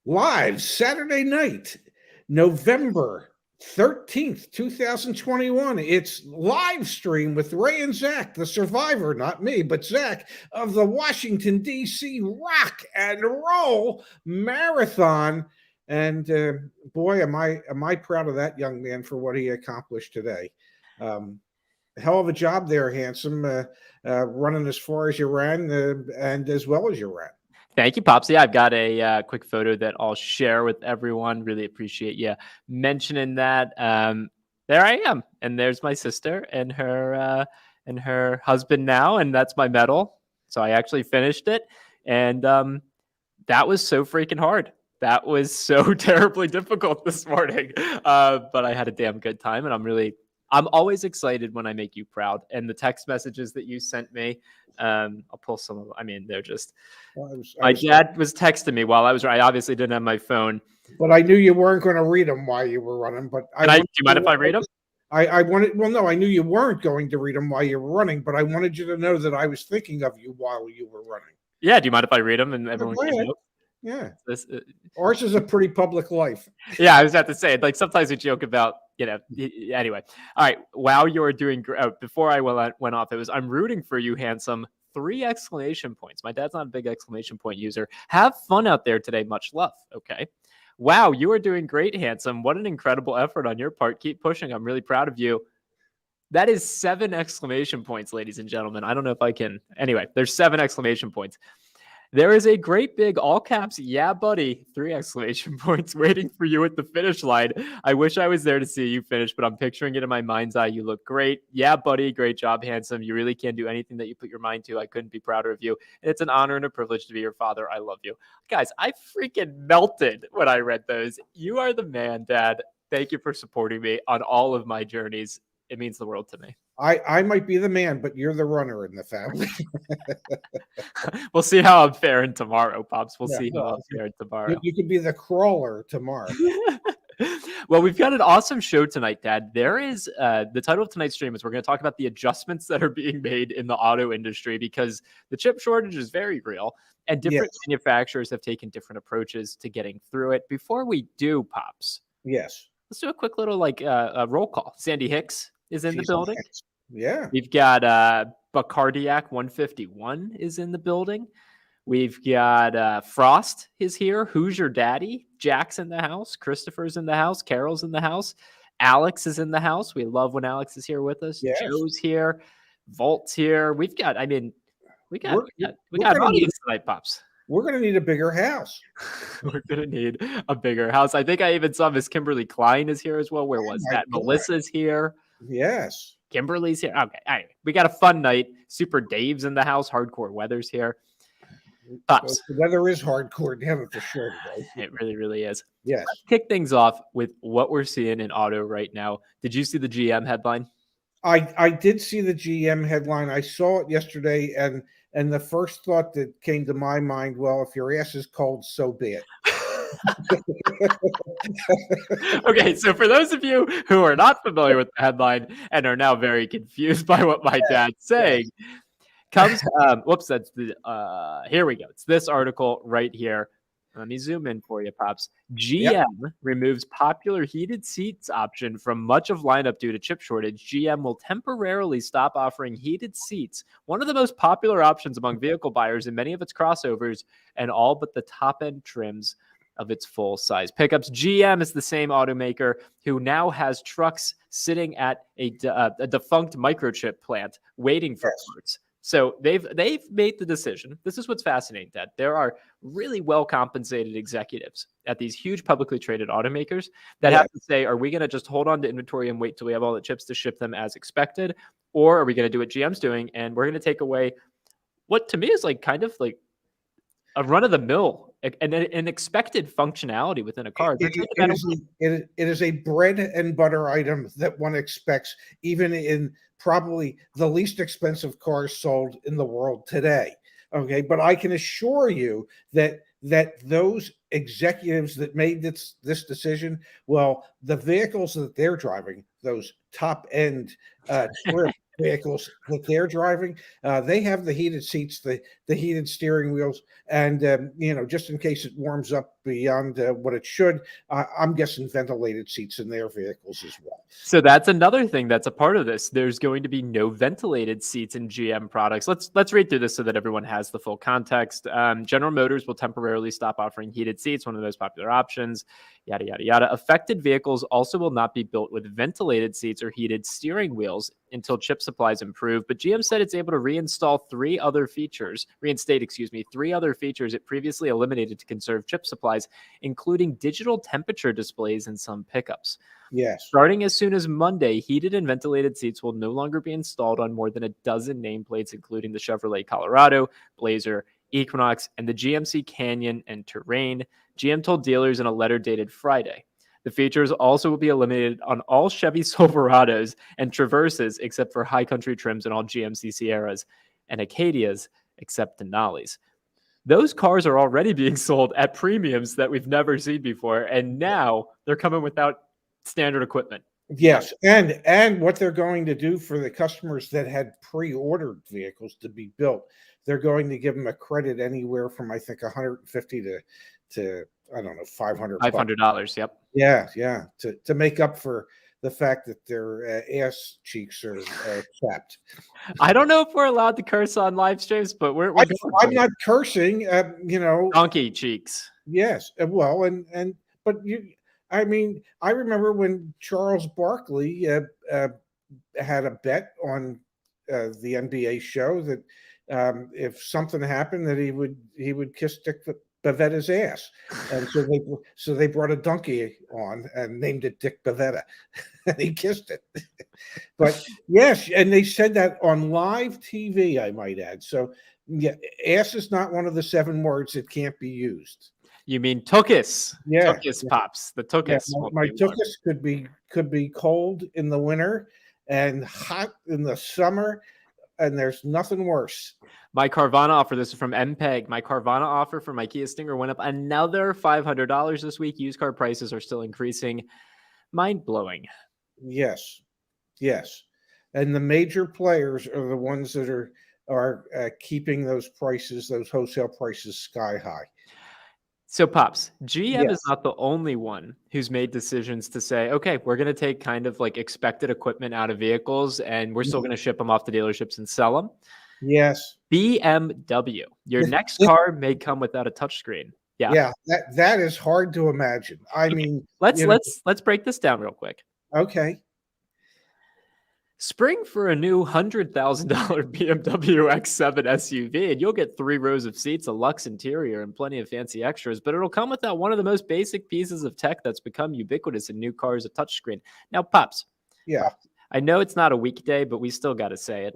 Live Saturday night, November 13th, 2021. It's live stream with Ray and Zack, the survivor, not me, but Zack, of the Washington, D.C. Rock and Roll Marathon. And boy, am I proud of that young man for what he accomplished today. Hell of a job there, handsome, running as far as you ran and as well as you ran. Thank you, Pops. Yeah, I've got a quick photo that I'll share with everyone. Really appreciate you mentioning that. There I am, and there's my sister and her husband now, and that's my medal. So I actually finished it, and that was so freaking hard. That was so terribly difficult this morning, but I had a damn good time, and I'm always excited when I make you proud. And the text messages that you sent me, I'll pull some of them. I mean, they're just. My dad was texting me while I obviously didn't have my phone, but I knew you weren't going to read them while you were running. But do you mind if I read them? I wanted. Well, no, I knew you weren't going to read them while you were running, but I wanted you to know that I was thinking of you while you were running. Yeah. Do you mind if I read them and everyone can know? Yeah. Ours is a pretty public life. Yeah, I was about to say, like, sometimes we joke about, anyway. All right. Wow, you're doing great. Before I went off, it was, I'm rooting for you, handsome. 3 exclamation points. My dad's not a big exclamation point user. Have fun out there today. Much love. Okay. Wow, you are doing great, handsome. What an incredible effort on your part. Keep pushing. I'm really proud of you. That is 7 exclamation points, ladies and gentlemen. I don't know if I can. Anyway, there's 7 exclamation points. There is a great big all caps, yeah, buddy, 3 exclamation points waiting for you at the finish line. I wish I was there to see you finish, but I'm picturing it in my mind's eye. You look great. Yeah, buddy, great job, handsome. You really can do anything that you put your mind to. I couldn't be prouder of you. And it's an honor and a privilege to be your father. I love you. Guys, I freaking melted when I read those. You are the man, Dad. Thank you for supporting me on all of my journeys. It means the world to me. I might be the man, but you're the runner in the family. We'll see how I'm faring tomorrow, Pops. We'll see how I'm faring tomorrow. You could be the crawler tomorrow. Well, we've got an awesome show tonight, Dad. There is the title of tonight's stream is we're going to talk about the adjustments that are being made in the auto industry because the chip shortage is very real and different manufacturers have taken different approaches to getting through it. Before we do, Pops. Yes. Let's do a quick little roll call. Sandy Hicks is in the building. Yeah. We've got Bacardiac 151 is in the building. We've got Frost is here. Who's your daddy? Jack's in the house. Christopher's in the house. Carol's in the house. Alex is in the house. We love when Alex is here with us. Yes. Joe's here. Volt's here. We got an audience tonight, Pops. We're going to need a bigger house. We're going to need a bigger house. I think I even saw Miss Kimberly Klein is here as well. Where was that? Melissa's here. Yes. Kimberly's here. Okay. All right. We got a fun night. Super Dave's in the house. Hardcore Weather's here. Pops. The weather is hardcore in for sure today. It really, really is. Yes. Let's kick things off with what we're seeing in auto right now. Did you see the GM headline? I did see the GM headline. I saw it yesterday, and the first thought that came to my mind, well, if your ass is cold, so be it. Okay, so for those of you who are not familiar with the headline and are now very confused by what my dad's saying, comes that's the here we go. It's this article right here. Let me zoom in for you, Pops. GM removes popular heated seats option from much of lineup due to chip shortage. GM will temporarily stop offering heated seats, one of the most popular options among vehicle buyers in many of its crossovers and all but the top-end trims of its full-size pickups. GM is the same automaker who now has trucks sitting at a defunct microchip plant waiting for parts. So they've made the decision. This is what's fascinating, Dad. There are really well-compensated executives at these huge publicly traded automakers that have to say, are we going to just hold on to inventory and wait till we have all the chips to ship them as expected? Or are we going to do what GM's doing and we're going to take away what to me is kind of a run-of-the-mill, an expected functionality within a car. It is a bread and butter item that one expects even in probably the least expensive cars sold in the world today. Okay, but I can assure you that those executives that made this decision, well, the vehicles that they're driving, those top-end vehicles that they're driving, they have the heated seats that the heated steering wheels, and just in case it warms up beyond what it should, I'm guessing ventilated seats in their vehicles as well. So that's another thing that's a part of this. There's going to be no ventilated seats in GM products. Let's read through this so that everyone has the full context. General Motors will temporarily stop offering heated seats, one of the most popular options. Yada yada yada. Affected vehicles also will not be built with ventilated seats or heated steering wheels until chip supplies improve. But GM said it's able to reinstate, three other features it previously eliminated to conserve chip supplies, including digital temperature displays in some pickups. Yes. Starting as soon as Monday, heated and ventilated seats will no longer be installed on more than a dozen nameplates, including the Chevrolet Colorado, Blazer, Equinox, and the GMC Canyon and Terrain. GM told dealers in a letter dated Friday. The features also will be eliminated on all Chevy Silverados and Traverses, except for high country trims and all GMC Sierras and Acadias, except Denali's. Those cars are already being sold at premiums that we've never seen before, and now they're coming without standard equipment. Yes, and what they're going to do for the customers that had pre-ordered vehicles to be built, they're going to give them a credit anywhere from, I think, 150 to I don't know, $500. Yep. Yeah, to make up for the fact that their ass cheeks are chapped. I don't know if we're allowed to curse on live streams, but I'm not cursing. Donkey cheeks. Yes, well, but I mean, I remember when Charles Barkley had a bet on the NBA show that if something happened, that he would kiss Dick Bavetta's ass, and so they brought a donkey on and named it Dick Bavetta, and he kissed it. But yes, and they said that on live TV, I might add. So yeah, ass is not one of the 7 words that can't be used. You mean tuchus? Yeah, tuchus pops. The tuchus. Yeah, my tuchus could be cold in the winter and hot in the summer, and there's nothing worse. My Carvana offer, this is from MPEG. My Carvana offer for my Kia Stinger went up another $500 this week. Used car prices are still increasing. Mind blowing. Yes. And the major players are the ones that are keeping those prices, those wholesale prices, sky high. So, Pops, GM is not the only one who's made decisions to say, okay, we're going to take kind of like expected equipment out of vehicles, and we're still going to ship them off to dealerships and sell them. Yes. BMW. Your next car may come without a touchscreen. Yeah. That is hard to imagine. I mean, let's break this down real quick. Okay. Spring for a new $100,000 BMW X7 SUV, and you'll get 3 rows of seats, a luxe interior, and plenty of fancy extras, but it'll come without one of the most basic pieces of tech that's become ubiquitous in new cars, a touchscreen. Now, Pops. Yeah. I know it's not a weekday, but we still got to say it.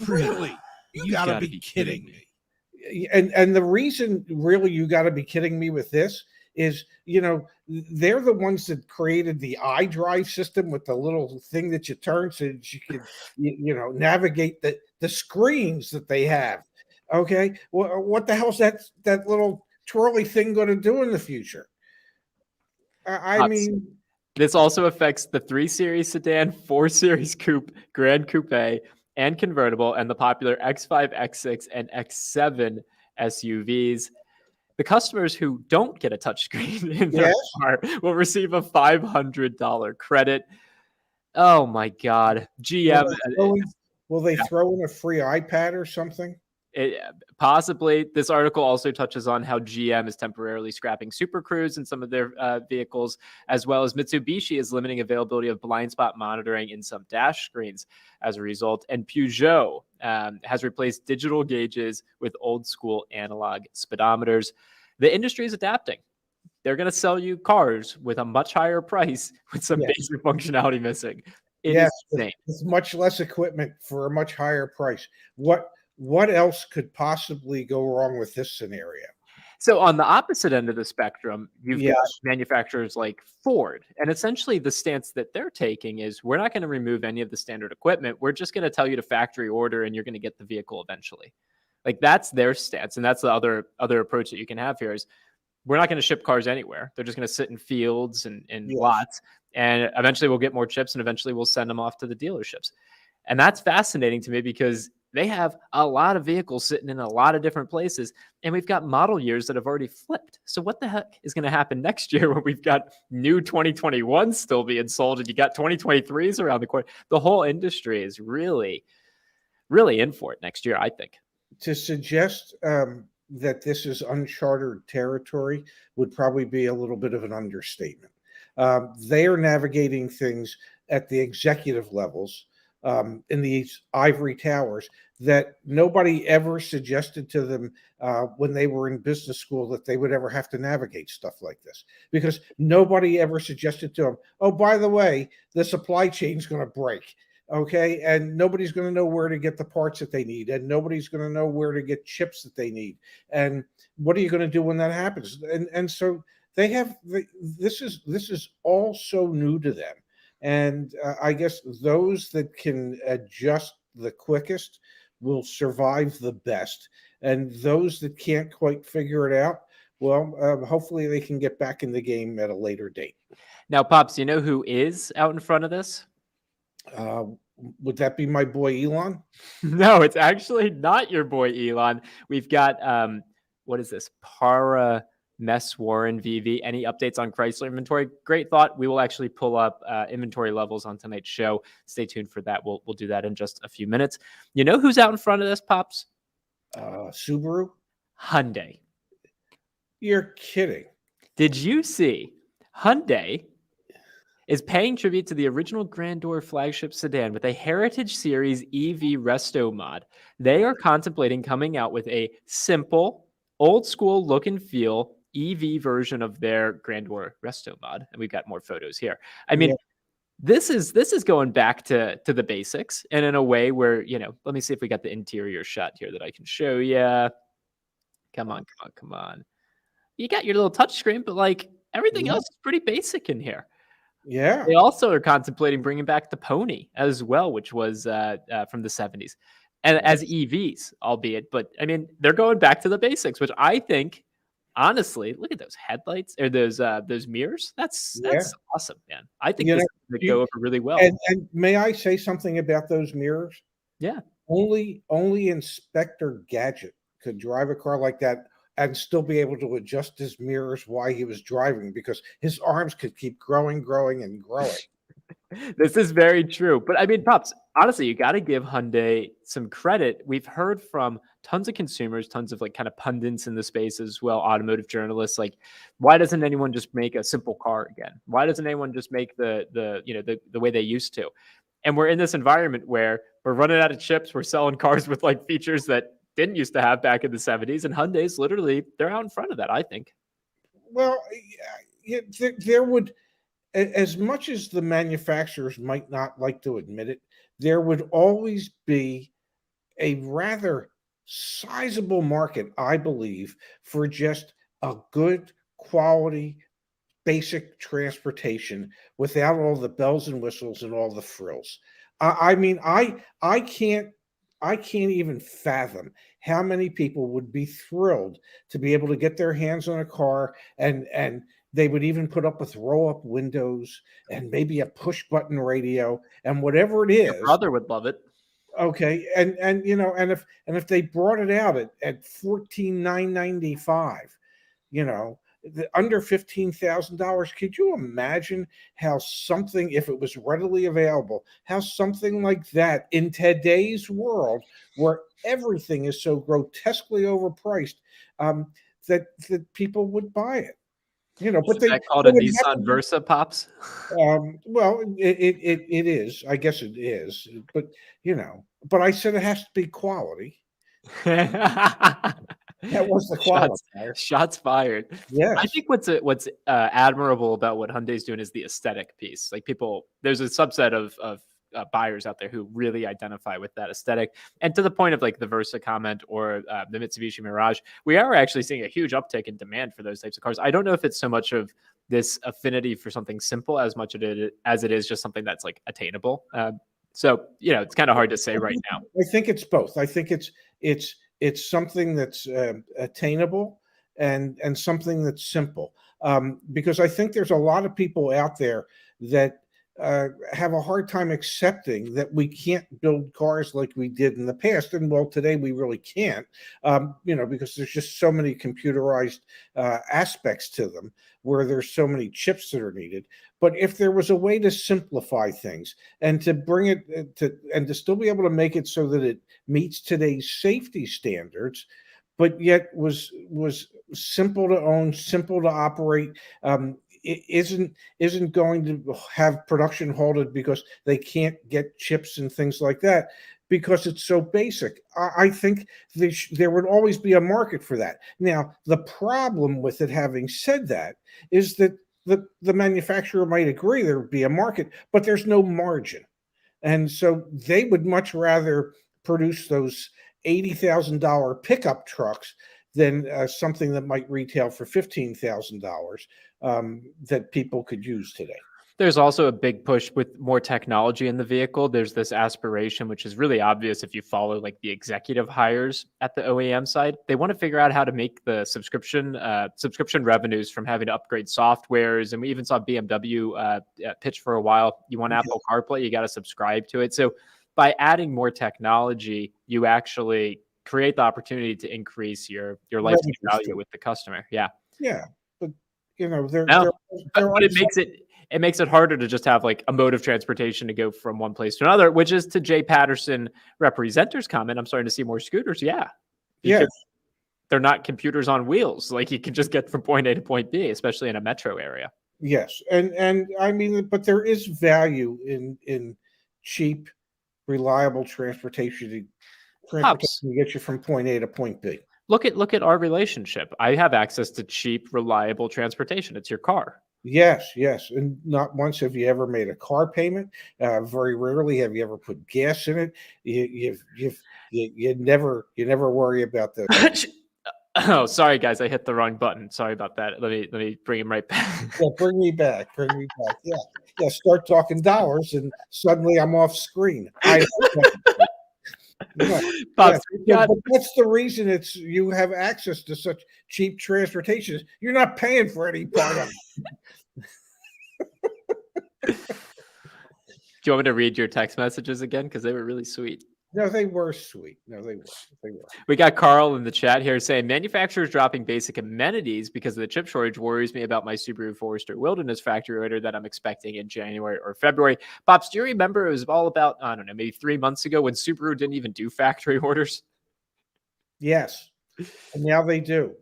Really? You gotta be kidding me. And the reason really you got to be kidding me with this is, they're the ones that created the iDrive system with the little thing that you turn so that you can, navigate the screens that they have. Okay. Well, what the hell's that little twirly thing going to do in the future? I mean, this also affects the 3 Series sedan, 4 Series coupe, Grand Coupe, and convertible, and the popular X5, X6, and X7 SUVs. The customers who don't get a touchscreen in their car will receive a $500 credit. Oh my God. GM. Will they throw in a free iPad or something? Possibly. This article also touches on how GM is temporarily scrapping Super Cruise in some of their vehicles, as well as Mitsubishi is limiting availability of blind spot monitoring in some dash screens as a result. And Peugeot has replaced digital gauges with old school analog speedometers. The industry is adapting. They're going to sell you cars with a much higher price with some basic functionality missing. It is insane. It's much less equipment for a much higher price. What else could possibly go wrong with this scenario? So on the opposite end of the spectrum, you've got manufacturers like Ford. And essentially the stance that they're taking is we're not going to remove any of the standard equipment. We're just going to tell you to factory order and you're going to get the vehicle eventually. Like that's their stance. And that's the other approach that you can have here is we're not going to ship cars anywhere. They're just going to sit in fields and lots. And eventually we'll get more chips and eventually we'll send them off to the dealerships. And that's fascinating to me because they have a lot of vehicles sitting in a lot of different places. And we've got model years that have already flipped. So what the heck is going to happen next year when we've got new 2021s still being sold and you got 2023s around the corner? The whole industry is really, really in for it next year, I think. To suggest that this is uncharted territory would probably be a little bit of an understatement. They are navigating things at the executive levels in these ivory towers that nobody ever suggested to them when they were in business school that they would ever have to navigate stuff like this, because nobody ever suggested to them, oh, by the way, the supply chain's going to break. Okay. And nobody's going to know where to get the parts that they need. And nobody's going to know where to get chips that they need. And what are you going to do when that happens? And so they have, this is all so new to them. And I guess those that can adjust the quickest will survive the best. And those that can't quite figure it out, well, hopefully they can get back in the game at a later date. Now, Pops, you know who is out in front of this? Would that be my boy Elon? No, it's actually not your boy Elon. We've got, what is this? Para Mess Warren VV. Any updates on Chrysler inventory? Great thought. We will actually pull up inventory levels on tonight's show. Stay tuned for that. We'll do that in just a few minutes. You know who's out in front of this, Pops? Subaru? Hyundai. You're kidding. Did you see Hyundai is paying tribute to the original Grandeur flagship sedan with a Heritage Series EV resto mod? They are contemplating coming out with a simple, old school look and feel EV version of their Grandeur resto mod. And we've got more photos here. I mean, this is going back to the basics, and in a way where, you know, let me see if we got the interior shot here that I can show you. Come on. You got your little touchscreen, but like everything else is pretty basic in here. Yeah. They also are contemplating bringing back the Pony as well, which was from the 70s, and as EVs, albeit. But I mean, they're going back to the basics, which I think, honestly, look at those headlights or those mirrors. That's awesome, man. I think this would go over really well. And may I say something about those mirrors? Yeah. Only Inspector Gadget could drive a car like that and still be able to adjust his mirrors while he was driving, because his arms could keep growing and growing. This is very true. But I mean, Pops, honestly, you got to give Hyundai some credit. We've heard from tons of consumers, tons of like kind of pundits in the space as well, automotive journalists, like, why doesn't anyone just make a simple car again? Why doesn't anyone just make the way they used to? And we're in this environment where we're running out of chips. We're selling cars with like features that didn't used to have back in the 70s, and Hyundai's literally, they're out in front of that, I think. Well, there would, as much as the manufacturers might not like to admit it, there would always be a rather sizable market, I believe, for just a good quality basic transportation without all the bells and whistles and all the frills. I mean, I can't even fathom how many people would be thrilled to be able to get their hands on a car, and they would even put up with roll-up windows and maybe a push-button radio and whatever it is. Your brother would love it. Okay, and you know, and if they brought it out at $14,995, you know, under $15,000, could you imagine how something, if it was readily available, how something like that in today's world where everything is so grotesquely overpriced, that people would buy it? You know, but is that called a Nissan Versa, Pops? Well, it is. I guess it is. But you know, but I said it has to be quality. That was the quality. Shots fired. Yeah, I think what's admirable about what Hyundai's doing is the aesthetic piece. Like, people, there's a subset of buyers out there who really identify with that aesthetic. And to the point of like the Versa comment or the Mitsubishi Mirage, we are actually seeing a huge uptick in demand for those types of cars. I don't know if it's so much of this affinity for something simple as much as it is just something that's like attainable. So, you know, it's kind of hard to say right now. I think it's both. I think it's something that's attainable and something that's simple. Because I think there's a lot of people out there that have a hard time accepting that we can't build cars like we did in the past. And well, today we really can't, because there's just so many computerized aspects to them where there's so many chips that are needed. But if there was a way to simplify things and to bring it to still be able to make it so that it meets today's safety standards, but yet was simple to own, simple to operate, it isn't going to have production halted because they can't get chips and things like that because it's so basic. I think there would always be a market for that. Now, the problem with it, having said that, is that the manufacturer might agree there would be a market, but there's no margin. And so they would much rather produce those $80,000 pickup trucks than something that might retail for $15,000 that people could use today. There's also a big push with more technology in the vehicle. There's this aspiration, which is really obvious if you follow like the executive hires at the OEM side. They want to figure out how to make the subscription revenues from having to upgrade softwares. And we even saw BMW pitch for a while. You want Apple CarPlay, you got to subscribe to it. So by adding more technology, you actually create the opportunity to increase your lifetime value with the customer. Yeah. Yeah. But it makes it harder to just have like a mode of transportation to go from one place to another, which is to Jay Patterson, representer's comment. I'm starting to see more scooters. Yeah. Yes. They're not computers on wheels. Like you can just get from point A to point B, especially in a metro area. Yes. And I mean, but there is value in cheap, reliable transportation to get you from point A to point B. Look at our relationship. I have access to cheap, reliable transportation. It's your car. Yes. And not once have you ever made a car payment. Very rarely have you ever put gas in it. You never worry about the. Oh, sorry guys, I hit the wrong button. Sorry about that. Let me bring him right back. Yeah, bring me back. Yeah. Start talking dollars, and suddenly I'm off screen. But that's the reason you have access to such cheap transportation. You're not paying for any part of it. Do you want me to read your text messages again? Because they were really sweet. No, they were sweet. No, they were. We got Carl in the chat here saying manufacturers dropping basic amenities because of the chip shortage worries me about my Subaru Forester Wilderness factory order that I'm expecting in January or February. Pops, do you remember it was all about, I don't know, maybe 3 months ago when Subaru didn't even do factory orders? Yes. And now they do.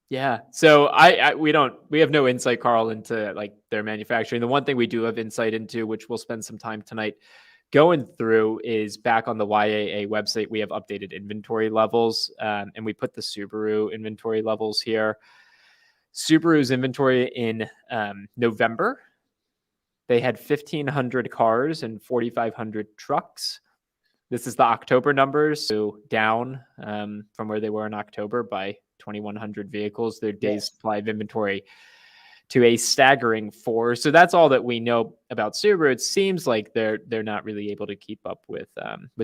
Yeah. So we have no insight, Carl, into like their manufacturing. The one thing we do have insight into, which we'll spend some time tonight going through, is back on the YAA website. We have updated inventory levels, and we put the Subaru inventory levels here. Subaru's inventory in November, they had 1,500 cars and 4,500 trucks. This is the October numbers, so down from where they were in October by 2,100 vehicles. Their days supply of inventory to a staggering 4. So that's all that we know about Subaru. It seems like they're not really able to keep up with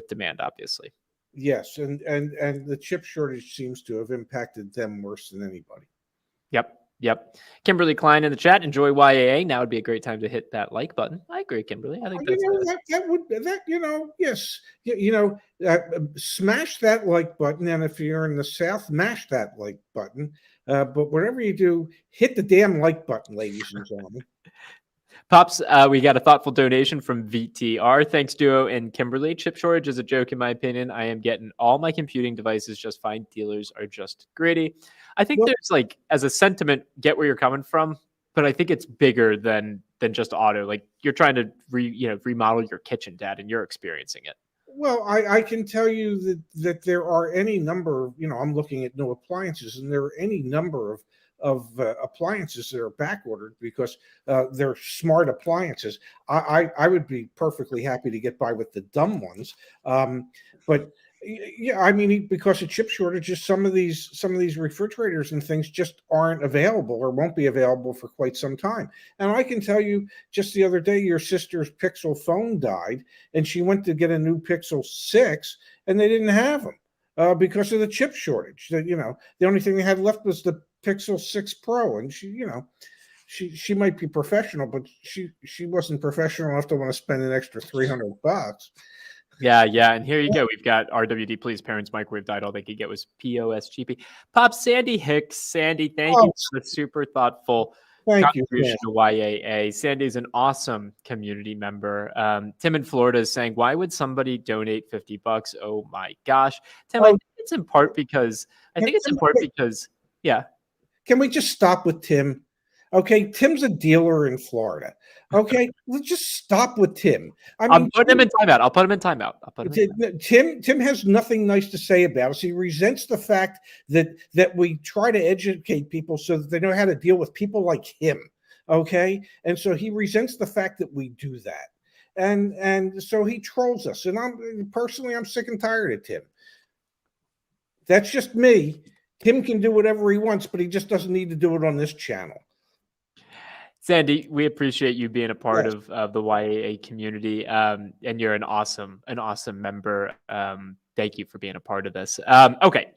demand, obviously. Yes, and the chip shortage seems to have impacted them worse than anybody. Yep. Kimberly Klein in the chat. Enjoy YAA. Now would be a great time to hit that like button. I agree, Kimberly. I think smash that like button, and if you're in the South, mash that like button. But whatever you do, hit the damn like button, ladies and gentlemen. Pops, we got a thoughtful donation from VTR. Thanks, Duo and Kimberly. Chip shortage is a joke, in my opinion. I am getting all my computing devices just fine. Dealers are just greedy. I think there's like, as a sentiment, get where you're coming from, but I think it's bigger than just auto. Like you're trying to remodel your kitchen, Dad, and you're experiencing it. Well, I can tell you that there are any number of, I'm looking at new appliances, and there are any number of appliances that are back ordered because they're smart appliances. I would be perfectly happy to get by with the dumb ones, but yeah, I mean, because of chip shortages, some of these refrigerators and things just aren't available or won't be available for quite some time. And I can tell you, just the other day, your sister's Pixel phone died, and she went to get a new Pixel 6, and they didn't have them because of the chip shortage. The only thing they had left was the Pixel 6 Pro, and she, she might be professional, but she wasn't professional enough to want to spend an extra $300. Yeah, and here you go. We've got RWD, please, parents microwave died. All they could get was POSGP. Pop Sandy Hicks. Sandy, thank you for the super thoughtful Thank you, contribution to YAA. Sandy's an awesome community member. Tim in Florida is saying, why would somebody donate $50? Oh my gosh. Tim, I think it's in part because yeah. Can we just stop with Tim? Okay, Tim's a dealer in Florida. Okay, let's just stop with Tim. I'm putting him in timeout. I'll put him in timeout. Tim has nothing nice to say about us. He resents the fact that we try to educate people so that they know how to deal with people like him. Okay, and so he resents the fact that we do that, and so he trolls us. And I'm sick and tired of Tim. That's just me. Tim can do whatever he wants, but he just doesn't need to do it on this channel. Sandy, we appreciate you being a part of the YAA community, and you're an awesome member. Thank you for being a part of this. Okay,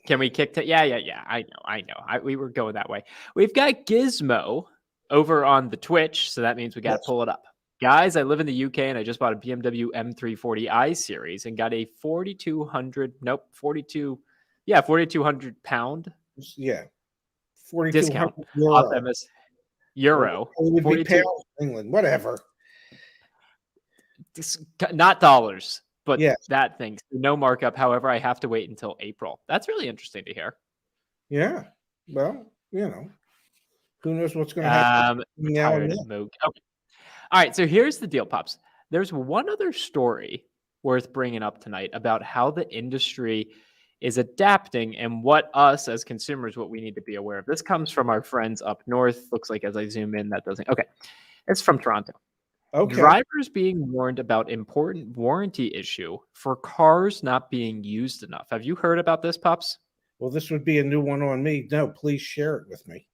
can we kick to? Yeah. I know. We were going that way. We've got Gizmo over on the Twitch, so that means we got to pull it up. Guys, I live in the UK and I just bought a BMW M340i series and got a 4,200 pound. Yeah. 4,200 discount off MS. Euro. It would be pounds in England, whatever. Not dollars, but yes. That thing. No markup. However, I have to wait until April. That's really interesting to hear. Yeah. Well, who knows what's going to happen now and then. Okay. All right. So here's the deal, Pops. There's one other story worth bringing up tonight about how the industry is adapting and what us as consumers, what we need to be aware of. This comes from our friends up north. Looks like as I zoom in, that doesn't. Okay. It's from Toronto. Okay. Drivers being warned about important warranty issue for cars not being used enough. Have you heard about this, Pops? Well, this would be a new one on me. No, please share it with me.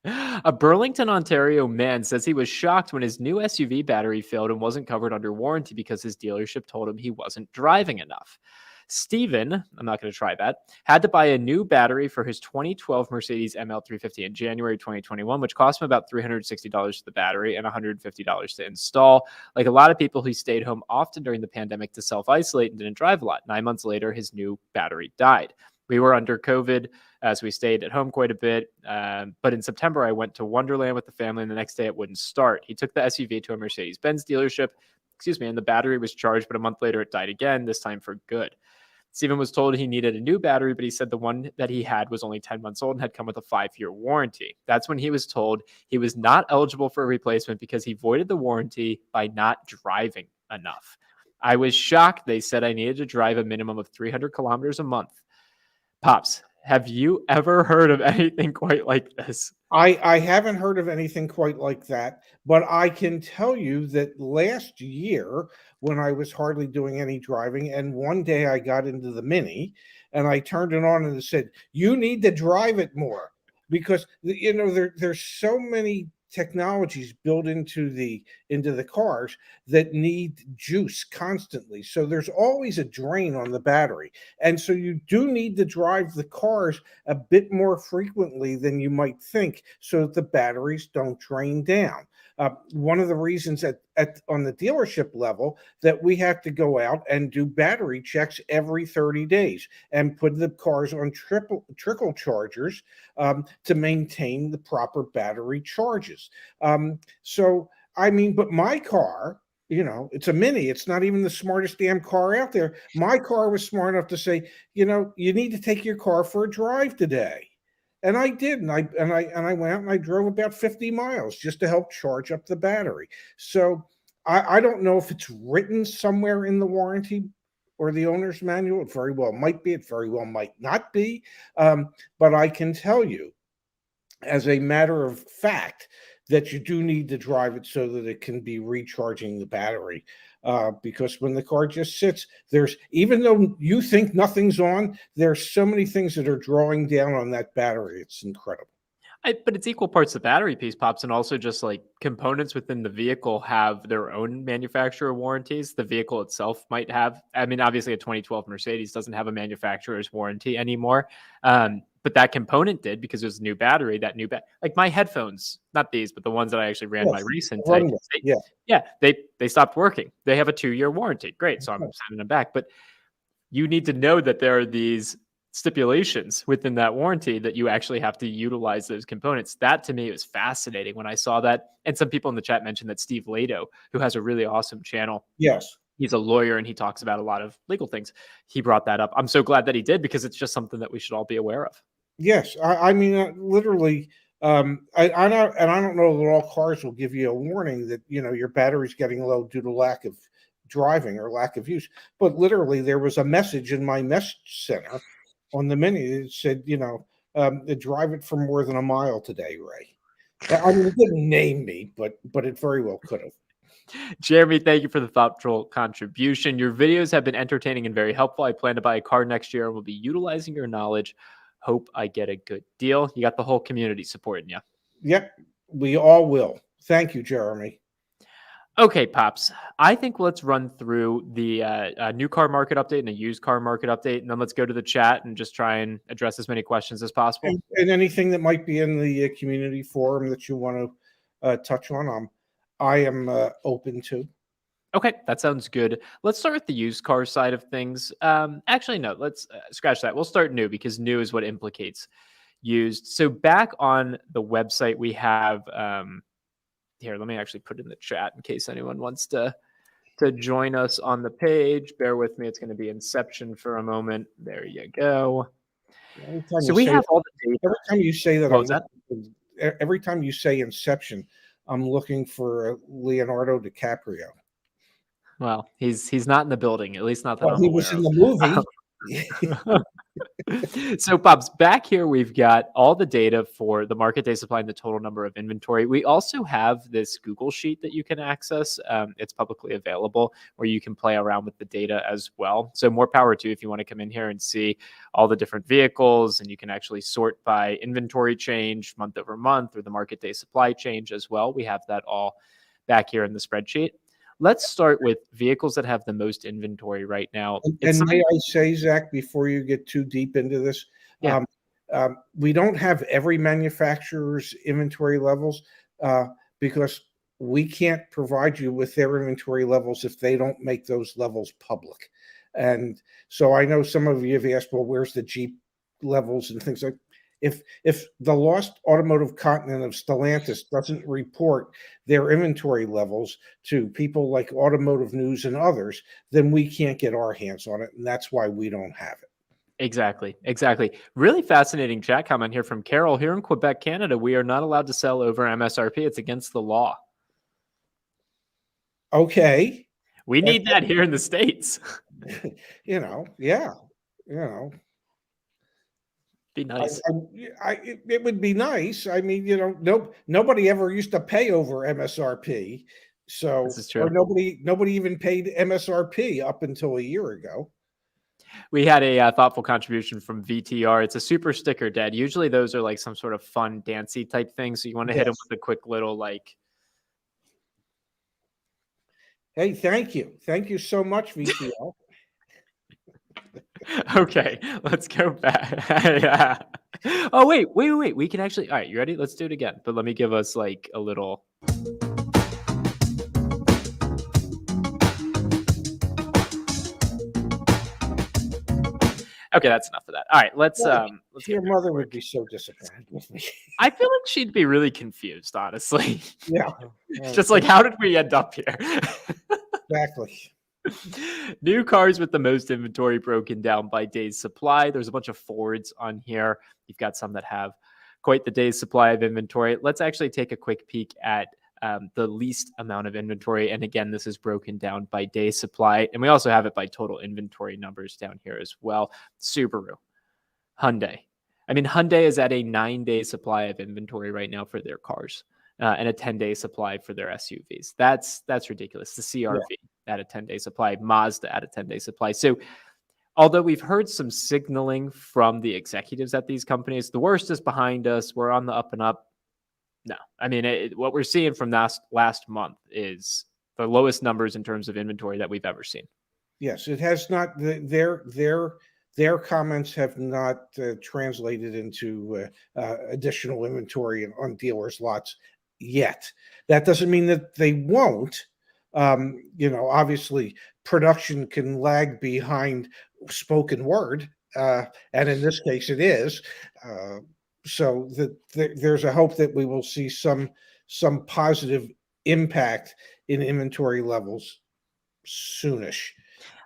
A Burlington, Ontario man says he was shocked when his new SUV battery failed and wasn't covered under warranty because his dealership told him he wasn't driving enough. Steven, I'm not going to try that, had to buy a new battery for his 2012 Mercedes ML350 in January 2021, which cost him about $360 for the battery and $150 to install. Like a lot of people, he stayed home often during the pandemic to self-isolate and didn't drive a lot. 9 months later, his new battery died. We were under COVID, so we stayed at home quite a bit. But in September, I went to Wonderland with the family, and the next day it wouldn't start. He took the SUV to a Mercedes-Benz dealership, and the battery was charged, but a month later it died again, this time for good. Steven was told he needed a new battery, but he said the one that he had was only 10 months old and had come with a 5-year warranty. That's when he was told he was not eligible for a replacement because he voided the warranty by not driving enough. I was shocked. They said I needed to drive a minimum of 300 kilometers a month. Pops, have you ever heard of anything quite like this? I haven't heard of anything quite like that, but I can tell you that last year when I was hardly doing any driving, and one day I got into the Mini and I turned it on and it said, you need to drive it more because, there's so many technologies built into the cars that need juice constantly. So there's always a drain on the battery. And so you do need to drive the cars a bit more frequently than you might think so that the batteries don't drain down. One of the reasons on the dealership level that we have to go out and do battery checks every 30 days and put the cars on trickle chargers to maintain the proper battery charges. But my car, it's a Mini. It's not even the smartest damn car out there. My car was smart enough to say, you need to take your car for a drive today. And I did, and I went out and I drove about 50 miles just to help charge up the battery. So I don't know if it's written somewhere in the warranty or the owner's manual. It very well might be. It very well might not be. But I can tell you, as a matter of fact, that you do need to drive it so that it can be recharging the battery. Because when the car just sits, even though you think nothing's on, there's so many things that are drawing down on that battery. It's incredible. But it's equal parts the battery piece, Pops, and also just like components within the vehicle have their own manufacturer warranties. The vehicle itself might have, obviously a 2012 Mercedes doesn't have a manufacturer's warranty anymore. but that component did because it was a new battery. That new like my headphones, not these, but the ones that I actually ran my recent. They stopped working. They have a 2-year warranty. Great, so I'm sending them back. But you need to know that there are these stipulations within that warranty that you actually have to utilize those components. That to me was fascinating when I saw that. And some people in the chat mentioned that Steve Lado, who has a really awesome channel. Yes. He's a lawyer and he talks about a lot of legal things. He brought that up. I'm so glad that he did because it's just something that we should all be aware of. Yes. I mean, literally, I don't know that all cars will give you a warning that, your battery's getting low due to lack of driving or lack of use. But literally, there was a message in my message center on the Mini that said, drive it for more than a mile today, Ray. I mean, it didn't name me, but it very well could have. Jeremy, thank you for the thoughtful contribution. Your videos have been entertaining and very helpful. I plan to buy a car next year and will be utilizing your knowledge. Hope I get a good deal. You got the whole community supporting you. Yep, we all will. Thank you, Jeremy. Okay, Pops. I think let's run through the new car market update and a used car market update, and then let's go to the chat and just try and address as many questions as possible. And anything that might be in the community forum that you want to touch on, I am open to. Okay, that sounds good. Let's start with the used car side of things. Actually, no, let's scratch that. We'll start new because new is what implicates used. So back on the website, we have... here, let me actually put it in the chat in case anyone wants to join us on the page. Bear with me. It's going to be Inception for a moment. There you go. So we have all the data. Every time you say that, every time you say Inception, I'm looking for Leonardo DiCaprio. Well, he's not in the building, at least not that I'm he aware was in of. the movie. So, Pops, back here, we've got all the data for the market day supply and the total number of inventory. We also have this Google sheet that you can access. It's publicly available where you can play around with the data as well. So more power to you if you want to come in here and see all the different vehicles, and you can actually sort by inventory change month over month or the market day supply change as well. We have that all back here in the spreadsheet. Let's start with vehicles that have the most inventory right now. And may I say, Zach, before you get too deep into this, we don't have every manufacturer's inventory levels because we can't provide you with their inventory levels if they don't make those levels public. And so I know some of you have asked, well, where's the Jeep levels and things like that. If the lost automotive continent of Stellantis doesn't report their inventory levels to people like Automotive News and others, then we can't get our hands on it, and that's why we don't have it. Exactly. Really fascinating chat comment here from Carol. Here in Quebec, Canada, we are not allowed to sell over MSRP. It's against the law. Okay. We need that here in the States. Be nice. It would be nice. I mean, nobody ever used to pay over MSRP, so this is true. Or nobody even paid MSRP up until a year ago. We had a thoughtful contribution from VTR. It's a super sticker, Dad. Usually those are like some sort of fun, dancey type thing. So you want to hit them with a quick little like. Hey, thank you so much, VTR. Okay, let's go back. Yeah. Oh, wait. We can actually... All right, you ready? Let's do it again. But let me give us like a little... Okay, that's enough of that. All right, let's your mother would be so disappointed with me. I feel like she'd be really confused, honestly. Yeah. Just like, how did we end up here? Exactly. New cars with the most inventory broken down by days supply. There's a bunch of Fords on here. You've got some that have quite the day's supply of inventory. Let's actually take a quick peek at the least amount of inventory. And again, this is broken down by day supply. And we also have it by total inventory numbers down here as well. Subaru, Hyundai. I mean, Hyundai is at a 9-day supply of inventory right now for their cars. And a 10-day supply for their SUVs. That's ridiculous. The CRV at a 10-day supply, Mazda at a 10-day supply. So although we've heard some signaling from the executives at these companies, the worst is behind us. We're on the up and up. No, I mean, what we're seeing from last month is the lowest numbers in terms of inventory that we've ever seen. Yes, it has not. Their their comments have not translated into additional inventory on dealers' lots yet. That doesn't mean that they won't. Obviously, production can lag behind spoken word, and in this case, it is. So there's a hope that we will see some positive impact in inventory levels soonish.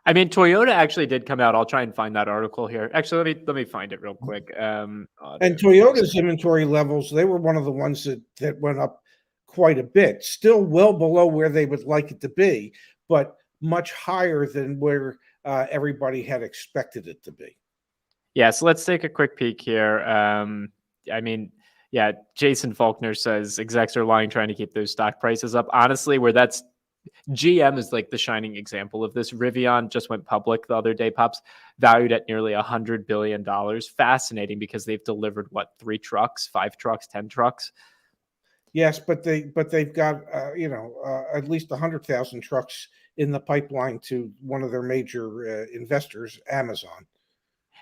I mean, Toyota actually did come out. I'll try and find that article here. Actually, let me find it real quick. And Toyota's inventory levels, they were one of the ones that went up quite a bit. Still well below where they would like it to be, but much higher than where everybody had expected it to be. Yeah, so let's take a quick peek here. I mean, yeah, Jason Faulkner says execs are lying trying to keep those stock prices up. Honestly, where that's GM is like the shining example of this. Rivian just went public the other day, Pops, valued at nearly $100 billion. Fascinating because they've delivered, 3 trucks, 5 trucks, 10 trucks? Yes, but they've got, at least 100,000 trucks in the pipeline to one of their major investors, Amazon.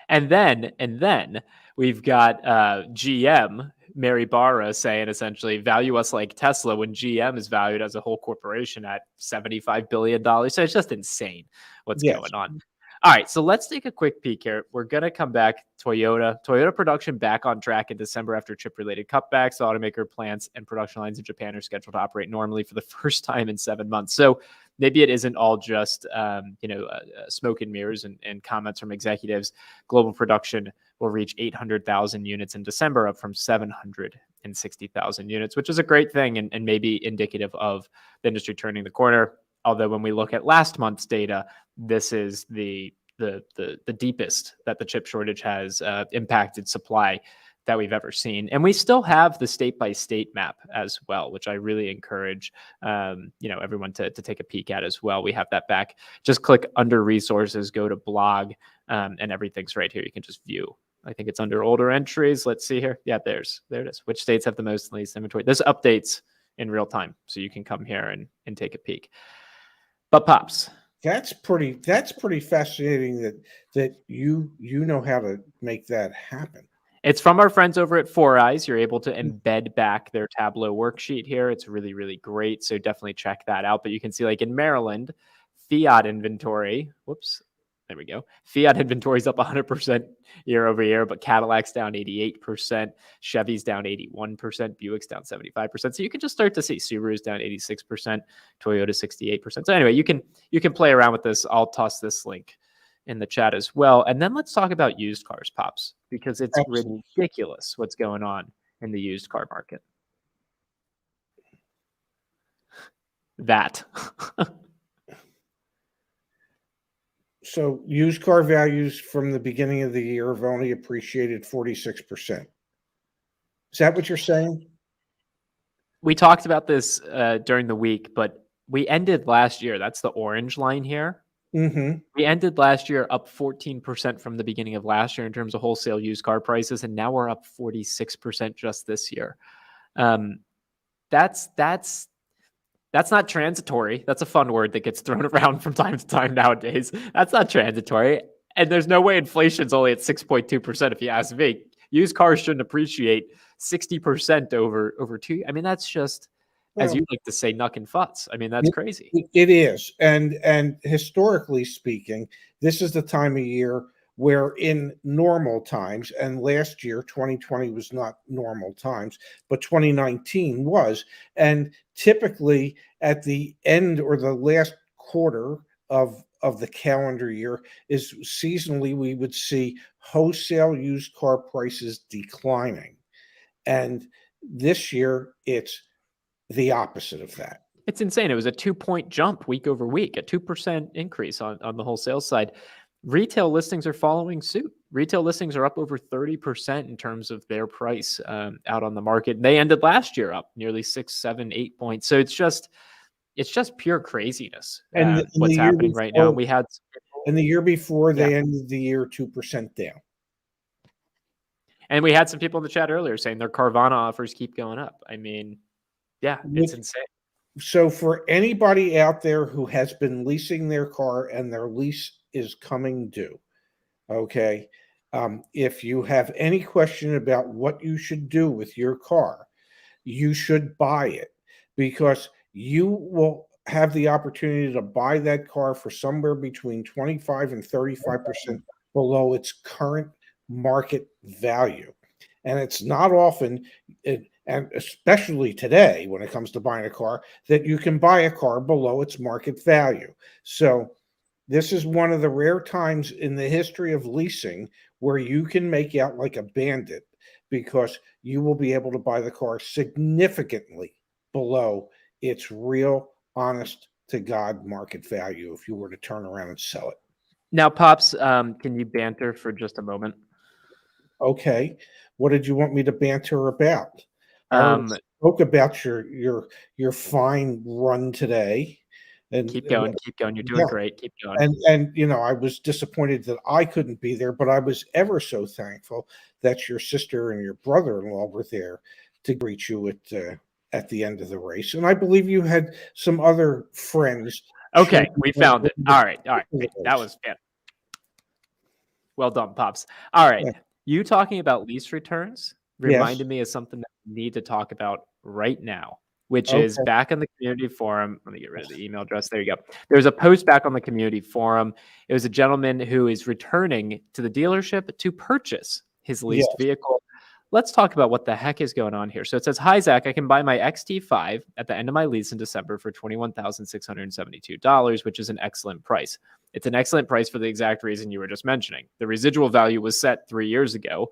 And then we've got GM, Mary Barra, saying essentially value us like Tesla when GM is valued as a whole corporation at $75 billion. So it's just insane what's going on. All right, so let's take a quick peek here. We're going to come back. Toyota production back on track in December after chip-related cutbacks. Automaker plants and production lines in Japan are scheduled to operate normally for the first time in 7 months. So maybe it isn't all just smoke and mirrors and comments from executives. Global production will reach 800,000 units in December, up from 760,000 units, which is a great thing and maybe indicative of the industry turning the corner. Although when we look at last month's data, this is the deepest that the chip shortage has impacted supply that we've ever seen. And we still have the state-by-state map as well, which I really encourage everyone to take a peek at as well. We have that back. Just click under resources, go to blog, and everything's right here. You can just view. I think it's under older entries. Let's see here. Yeah, there it is. Which states have the most least inventory? This updates in real time, so you can come here and take a peek. But Pops, that's pretty fascinating that you know how to make that happen. It's from our friends over at 4Eyes. You're able to embed back their Tableau worksheet here. It's really, really great. So definitely check that out. But you can see, like in Maryland, Fiat inventory. Whoops. There we go. Fiat inventory is up 100% year over year, but Cadillac's down 88%, Chevy's down 81%, Buick's down 75%. So you can just start to see Subaru's down 86%, Toyota 68%. So anyway, you can play around with this. I'll toss this link in the chat as well. And then let's talk about used cars, Pops, because it's ridiculous what's going on in the used car market. That. So used car values from the beginning of the year have only appreciated 46%. Is that what you're saying? We talked about this during the week, but we ended last year. That's the orange line here. Mm-hmm. We ended last year up 14% from the beginning of last year in terms of wholesale used car prices, and now we're up 46% just this year. That's not transitory. That's a fun word that gets thrown around from time to time nowadays. That's not transitory. And there's no way inflation's only at 6.2%, if you ask me. Used cars shouldn't appreciate 60% over 2. I mean, that's just, as you like to say, knuck and futz. I mean, that's crazy. It is. And historically speaking, this is the time of year where in normal times, and last year, 2020 was not normal times, but 2019 was. And typically at the end or the last quarter of the calendar year is seasonally, we would see wholesale used car prices declining. And this year, it's the opposite of that. It's insane. It was a 2-point jump week over week, a 2% increase on the wholesale side. Retail listings are following suit. Retail listings are up over 30% in terms of their price out on the market. They ended last year up nearly 6, 7, 8 points. So it's just pure craziness. And what's happening right now. We had, and the year before they ended the year 2% down. And we had some people in the chat earlier saying their Carvana offers keep going up. I mean, yeah, it's insane. So for anybody out there who has been leasing their car and their lease is coming due, Okay. If you have any question about what you should do with your car, you should buy it, because you will have the opportunity to buy that car for somewhere between 25 and 35% below its current market value. And it's not often, and especially today when it comes to buying a car, that you can buy a car below its market value. So this is one of the rare times in the history of leasing where you can make out like a bandit, because you will be able to buy the car significantly below its real, honest to God market value if you were to turn around and sell it. Now, Pops, can you banter for just a moment? Okay, what did you want me to banter about? I already Um, spoke about your fine run today, and keep going, keep going. You're doing yeah. great. Keep going. And I was disappointed that I couldn't be there, but I was ever so thankful that your sister and your brother-in-law were there to greet you at the end of the race. And I believe you had some other friends. Okay, we found it. All right, race. that was fantastic. Well done, Pops. All right, Yeah. you talking about lease returns Yes. reminded me of something that we need to talk about right now, which is Okay. back on the community forum. Let me get rid of the email address. There you go. There's a post back on the community forum. It was a gentleman who is returning to the dealership to purchase his leased Yes. vehicle. Let's talk about what the heck is going on here. So it says, "Hi, Zach. I can buy my XT5 at the end of my lease in December for $21,672, which is an excellent price. It's an excellent price for the exact reason you were just mentioning. The residual value was set 3 years ago,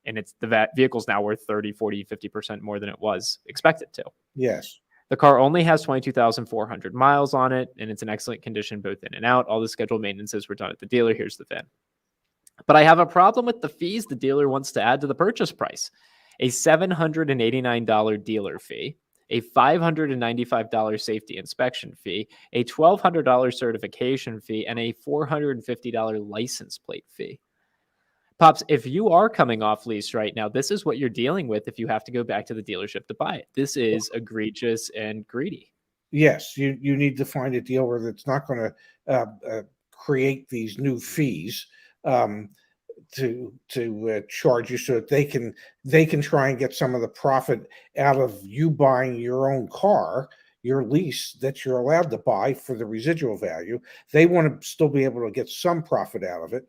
and it's the vehicle's now worth 30, 40, 50% more than it was expected to. Yes. The car only has 22,400 miles on it, and it's in excellent condition both in and out. All the scheduled maintenances were done at the dealer. Here's the VIN. But I have a problem with the fees the dealer wants to add to the purchase price. A $789 dealer fee, a $595 safety inspection fee, a $1,200 certification fee, and a $450 license plate fee. Pops, if you are coming off lease right now, this is what you're dealing with if you have to go back to the dealership to buy it. This is egregious and greedy." Yes. You need to find a dealer that's not going to create these new fees. To charge you, so that they can try and get some of the profit out of you buying your own car, your lease that you're allowed to buy for the residual value. They want to still be able to get some profit out of it.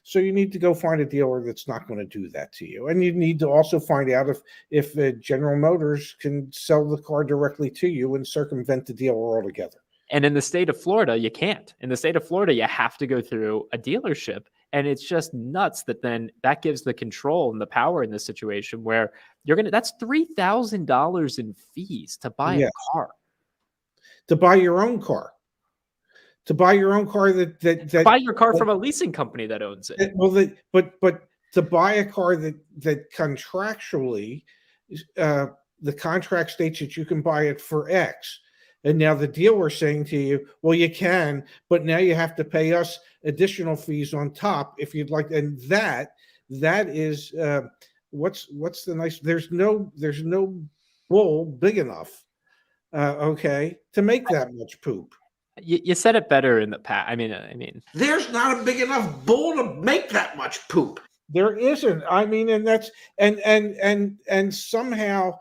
So you need to go find a dealer that's not going to do that to you. And you need to also find out if General Motors can sell the car directly to you and circumvent the dealer altogether. And in the state of Florida, you can't. In the state of Florida, you have to go through a dealership. And it's just nuts that then that gives the control and the power in this situation where that's $3,000 in fees to buy a car. To buy your own car. To buy your own car that buy your car from a leasing company that owns it. But to buy a car that contractually, the contract states that you can buy it for X. And now the dealer saying to you, well, you can, but now you have to pay us additional fees on top if you'd like. And that is what's the nice. There's no bull big enough, okay, to make that much poop. You said it better in the past. I mean, there's not a big enough bull to make that much poop. There isn't. I mean, and that's and somehow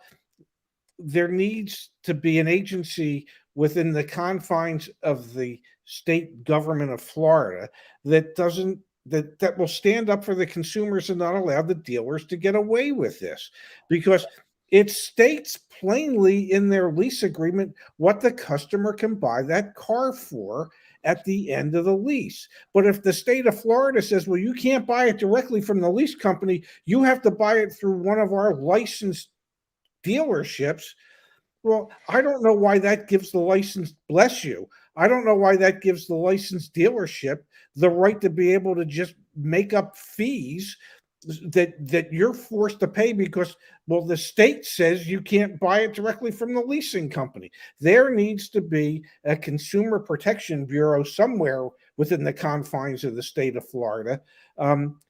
there needs to be an agency within the confines of the state government of Florida that will stand up for the consumers and not allow the dealers to get away with this, because it states plainly in their lease agreement what the customer can buy that car for at the end of the lease. But if the state of Florida says, well, you can't buy it directly from the lease company, you have to buy it through one of our licensed dealerships. Well, I don't know why that gives the license, bless you. I don't know why that gives the licensed dealership the right to be able to just make up fees that you're forced to pay because, well, the state says you can't buy it directly from the leasing company. There needs to be a Consumer Protection Bureau somewhere within the confines of the state of Florida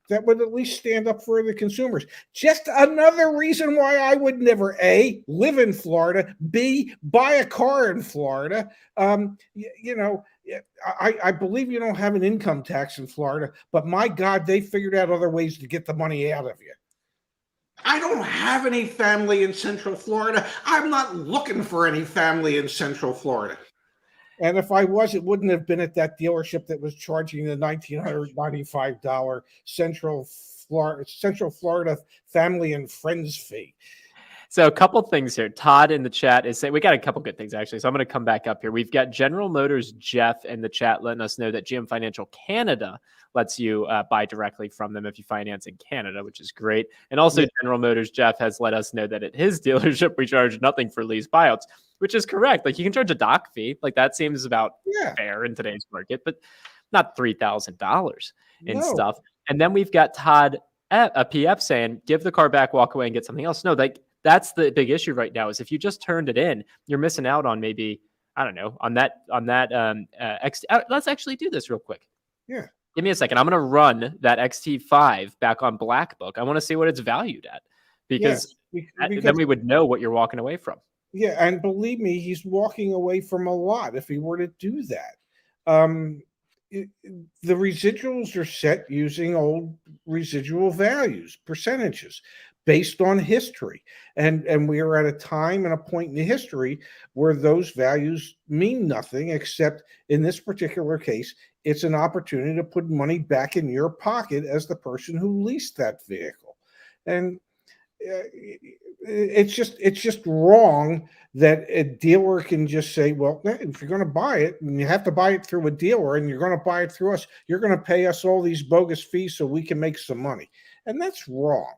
that would at least stand up for the consumers. Just another reason why I would never, A, live in Florida, B, buy a car in Florida. I believe you don't have an income tax in Florida, but my God, they figured out other ways to get the money out of you. I don't have any family in Central Florida. I'm not looking for any family in Central Florida. And if I was, it wouldn't have been at that dealership that was charging the $1,995 Central Florida Family and Friends fee. So a couple things here. Todd in the chat is saying, we got a couple good things actually. So I'm going to come back up here. We've got General Motors Jeff in the chat letting us know that GM Financial Canada lets you buy directly from them if you finance in Canada, which is great. And also General Motors Jeff has let us know that at his dealership, we charge nothing for lease buyouts, which is correct. Like you can charge a dock fee. Like that seems about fair in today's market, but not $3,000 and stuff. And then we've got Todd, a PF saying, give the car back, walk away and get something else. No, like that's the big issue right now is if you just turned it in, you're missing out on maybe, I don't know, on that let's actually do this real quick. Yeah. Give me a second. I'm going to run that XT5 back on Black Book. I want to see what it's valued at because then we would know what you're walking away from. Yeah. And believe me, he's walking away from a lot if he were to do that. The residuals are set using old residual values, percentages based on history. And we are at a time and a point in the history where those values mean nothing, except in this particular case, it's an opportunity to put money back in your pocket as the person who leased that vehicle. And it's just wrong that a dealer can just say, well, if you're going to buy it and you have to buy it through a dealer and you're going to buy it through us, you're going to pay us all these bogus fees so we can make some money. And that's wrong.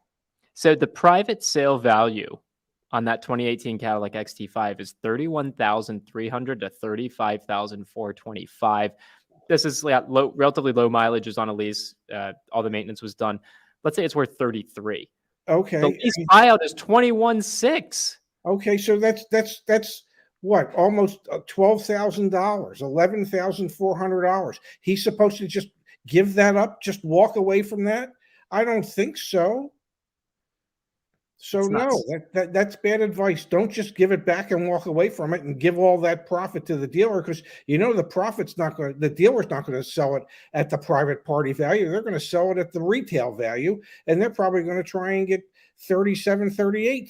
So the private sale value on that 2018 Cadillac XT5 is $31,300 to $35,425. This is relatively low mileage, is on a lease. All the maintenance was done. Let's say it's worth $33,000. Okay. The lease buyout is $21,600. Okay, so that's what, almost $12,000, $11,400. He's supposed to just give that up, just walk away from that? I don't think so. So no, that's bad advice. Don't just give it back and walk away from it and give all that profit to the dealer, because the dealer's not going to sell it at the private party value. They're going to sell it at the retail value, and they're probably going to try and get $37,000,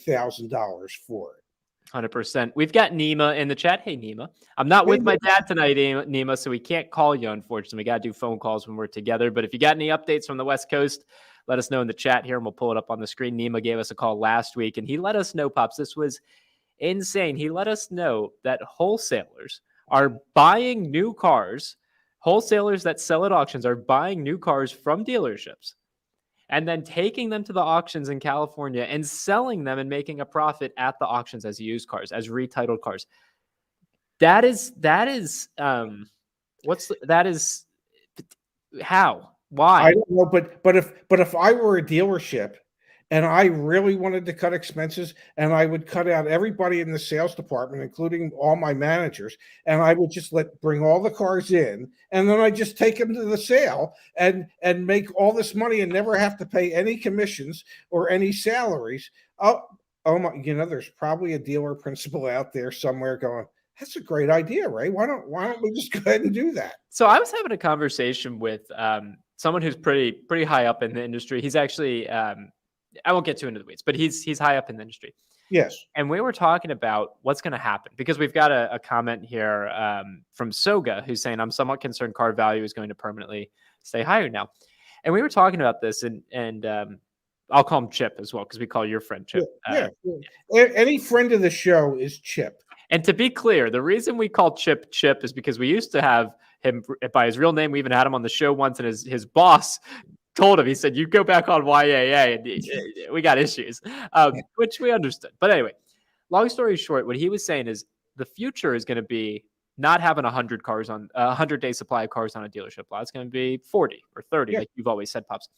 $38,000 for it. 100%. We've got Nima in the chat. Hey, Nima. I'm not with my dad tonight, Nima, so we can't call you, unfortunately. We got to do phone calls when we're together. But if you got any updates from the West Coast, let us know in the chat here, and we'll pull it up on the screen. Nima gave us a call last week, and he let us know, Pops, this was insane. He let us know that wholesalers are buying new cars. Wholesalers that sell at auctions are buying new cars from dealerships and then taking them to the auctions in California and selling them and making a profit at the auctions as used cars, as retitled cars. How? Why? I don't know, but if I were a dealership and I really wanted to cut expenses, and I would cut out everybody in the sales department, including all my managers, and I would just bring all the cars in, and then I just take them to the sale and make all this money and never have to pay any commissions or any salaries. Oh my! There's probably a dealer principal out there somewhere going, that's a great idea, Ray. Why don't we just go ahead and do that? So I was having a conversation with someone who's pretty high up in the industry. He's actually I won't get too into the weeds, but he's high up in the industry. Yes. And we were talking about what's going to happen, because we've got a comment here from Soga, who's saying, I'm somewhat concerned car value is going to permanently stay higher now. And we were talking about this, and I'll call him Chip as well, because we call your friend Chip. Yeah. Any friend of the show is Chip. And to be clear, the reason we call Chip is because we used to have him by his real name. We even had him on the show once, and his boss told him, he said, you go back on YAA, and we got issues, which we understood. But anyway, long story short, what he was saying is the future is going to be not having 100 cars on a 100-day supply of cars on a dealership lot. It's going to be 40 or 30, like you've always said, Pops.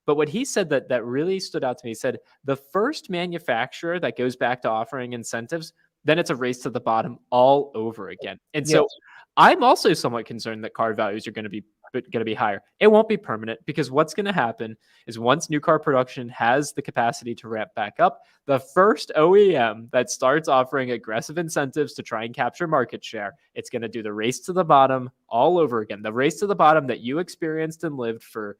But what he said that really stood out to me, he said, the first manufacturer that goes back to offering incentives, then it's a race to the bottom all over again. And so I'm also somewhat concerned that car values are going to be to be higher. It won't be permanent, because what's going to happen is once new car production has the capacity to ramp back up, the first OEM that starts offering aggressive incentives to try and capture market share, it's going to do the race to the bottom all over again. The race to the bottom that you experienced and lived for,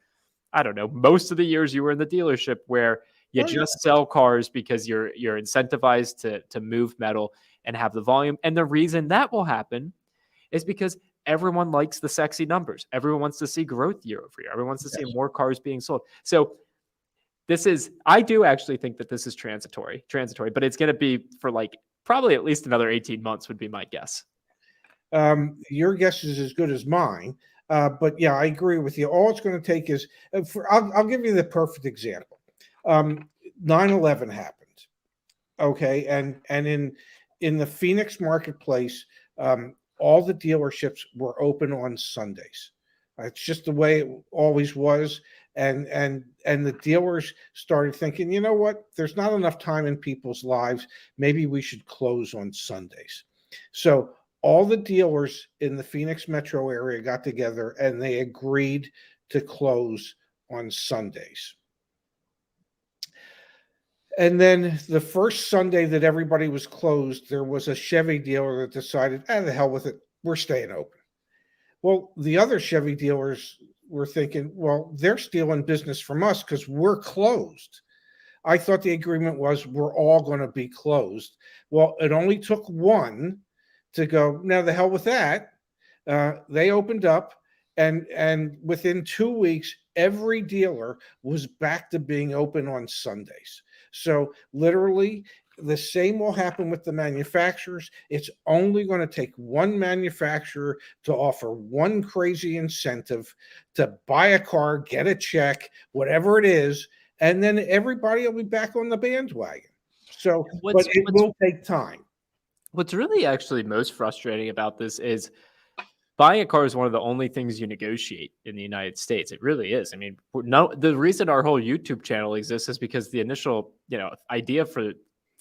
I don't know, most of the years you were in the dealership, where you just sell cars because you're incentivized to move metal and have the volume. And the reason that will happen is because everyone likes the sexy numbers. Everyone wants to see growth year over year. Everyone wants to see more cars being sold. So I do actually think that this is transitory, but it's going to be for like probably at least another 18 months would be my guess. Your guess is as good as mine. But yeah, I agree with you. All it's going to take is, I'll give you the perfect example. 9/11 happened. Okay. And in the Phoenix marketplace, all the dealerships were open on Sundays. It's just the way it always was. And the dealers started thinking, you know what? There's not enough time in people's lives. Maybe we should close on Sundays. So all the dealers in the Phoenix metro area got together and they agreed to close on Sundays. And then the first Sunday that everybody was closed, there was a Chevy dealer that decided, the hell with it, we're staying open. Well, the other Chevy dealers were thinking, well, they're stealing business from us because we're closed. I thought the agreement was we're all going to be closed. Well, it only took one to go, now the hell with that. They opened up, and within 2 weeks, every dealer was back to being open on Sundays. So literally, the same will happen with the manufacturers. It's only going to take one manufacturer to offer one crazy incentive to buy a car, get a check, whatever it is, and then everybody will be back on the bandwagon. So, but it will take time. What's really actually most frustrating about this is buying a car is one of the only things you negotiate in the United States. It really is. I mean, the reason our whole YouTube channel exists is because the initial, idea for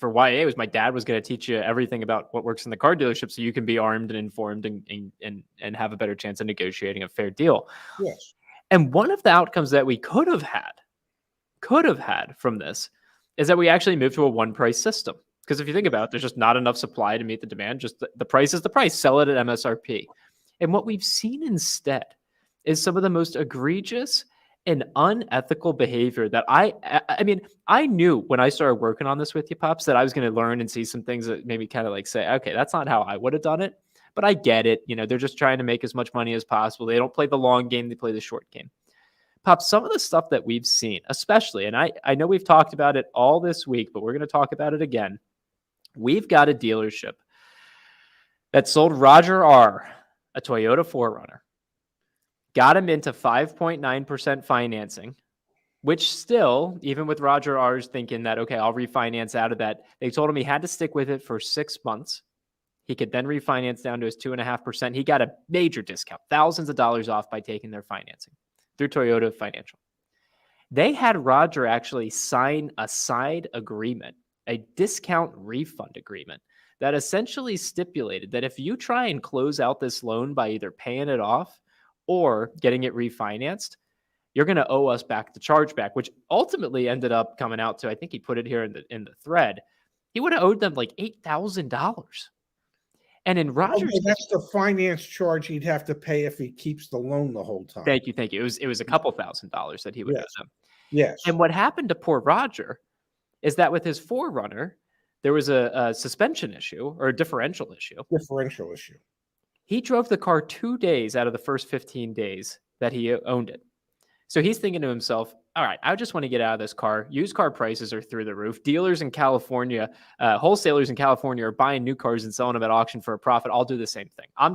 YA was my dad was going to teach you everything about what works in the car dealership so you can be armed and informed and have a better chance of negotiating a fair deal. Yes. And one of the outcomes that we could have had from this is that we actually moved to a one price system. Because if you think about it, there's just not enough supply to meet the demand. Just the price is the price. Sell it at MSRP. And what we've seen instead is some of the most egregious and unethical behavior that I knew when I started working on this with you, Pops, that I was going to learn and see some things that maybe kind of like say, okay, that's not how I would have done it. But I get it. They're just trying to make as much money as possible. They don't play the long game. They play the short game. Pops, some of the stuff that we've seen, especially, and I know we've talked about it all this week, but we're going to talk about it again. We've got a dealership that sold Roger R., a Toyota 4Runner, got him into 5.9% financing, which still, even with Roger R's thinking that, okay, I'll refinance out of that, they told him he had to stick with it for 6 months. He could then refinance down to his 2.5%. He got a major discount, thousands of dollars off by taking their financing through Toyota Financial. They had Roger actually sign a side agreement, a discount refund agreement that essentially stipulated that if you try and close out this loan by either paying it off or getting it refinanced, you're going to owe us back the chargeback, which ultimately ended up coming out to, I think he put it here in the thread, he would have owed them like $8,000. And in Roger's, that's the finance charge he'd have to pay if he keeps the loan the whole time. Thank you. It was a couple $1,000s that he would owe them. Yes. And what happened to poor Roger is that with his 4Runner, there was a suspension issue or a differential issue. He drove the car 2 days out of the first 15 days that he owned it. So he's thinking to himself, all right, I just want to get out of this car. Used car prices are through the roof. Dealers in California, wholesalers in California are buying new cars and selling them at auction for a profit. I'll do the same thing. I'm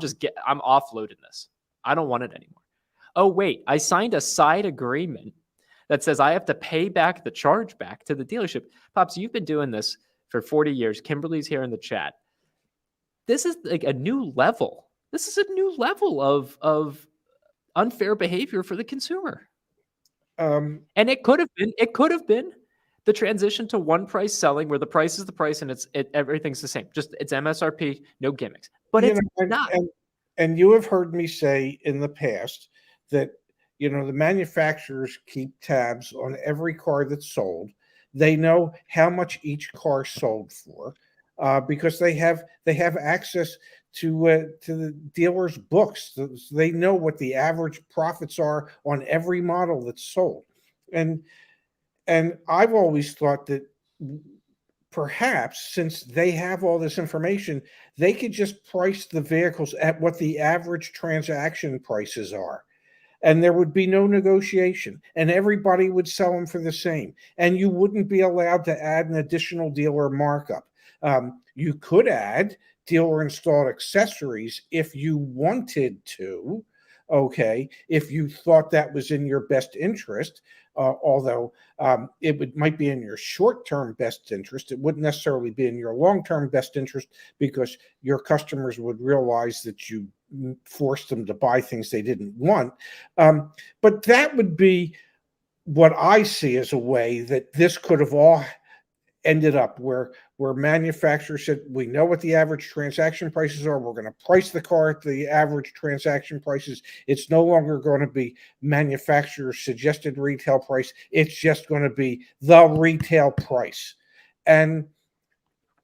offloading this. I don't want it anymore. Oh, wait, I signed a side agreement that says I have to pay back the charge back to the dealership. Pops, you've been doing this for 40 years. Kimberly's here in the chat. This is like a new level. This is a new level of unfair behavior for the consumer. And it could have been the transition to one price selling where the price is the price and everything's the same. Just it's MSRP, no gimmicks. But it's not. And you have heard me say in the past that the manufacturers keep tabs on every car that's sold. They know how much each car sold for, because they have access to the dealer's books. So they know what the average profits are on every model that's sold. And I've always thought that perhaps, since they have all this information, they could just price the vehicles at what the average transaction prices are. And there would be no negotiation, and everybody would sell them for the same. And you wouldn't be allowed to add an additional dealer markup. You could add dealer installed accessories if you wanted to, okay, if you thought that was in your best interest. Although might be in your short-term best interest, it wouldn't necessarily be in your long-term best interest, because your customers would realize that you forced them to buy things they didn't want. But that would be what I see as a way that this could have all ended up, where manufacturers said, we know what the average transaction prices are, we're going to price the car at the average transaction prices. It's no longer going to be manufacturer's suggested retail price, it's just going to be the retail price. And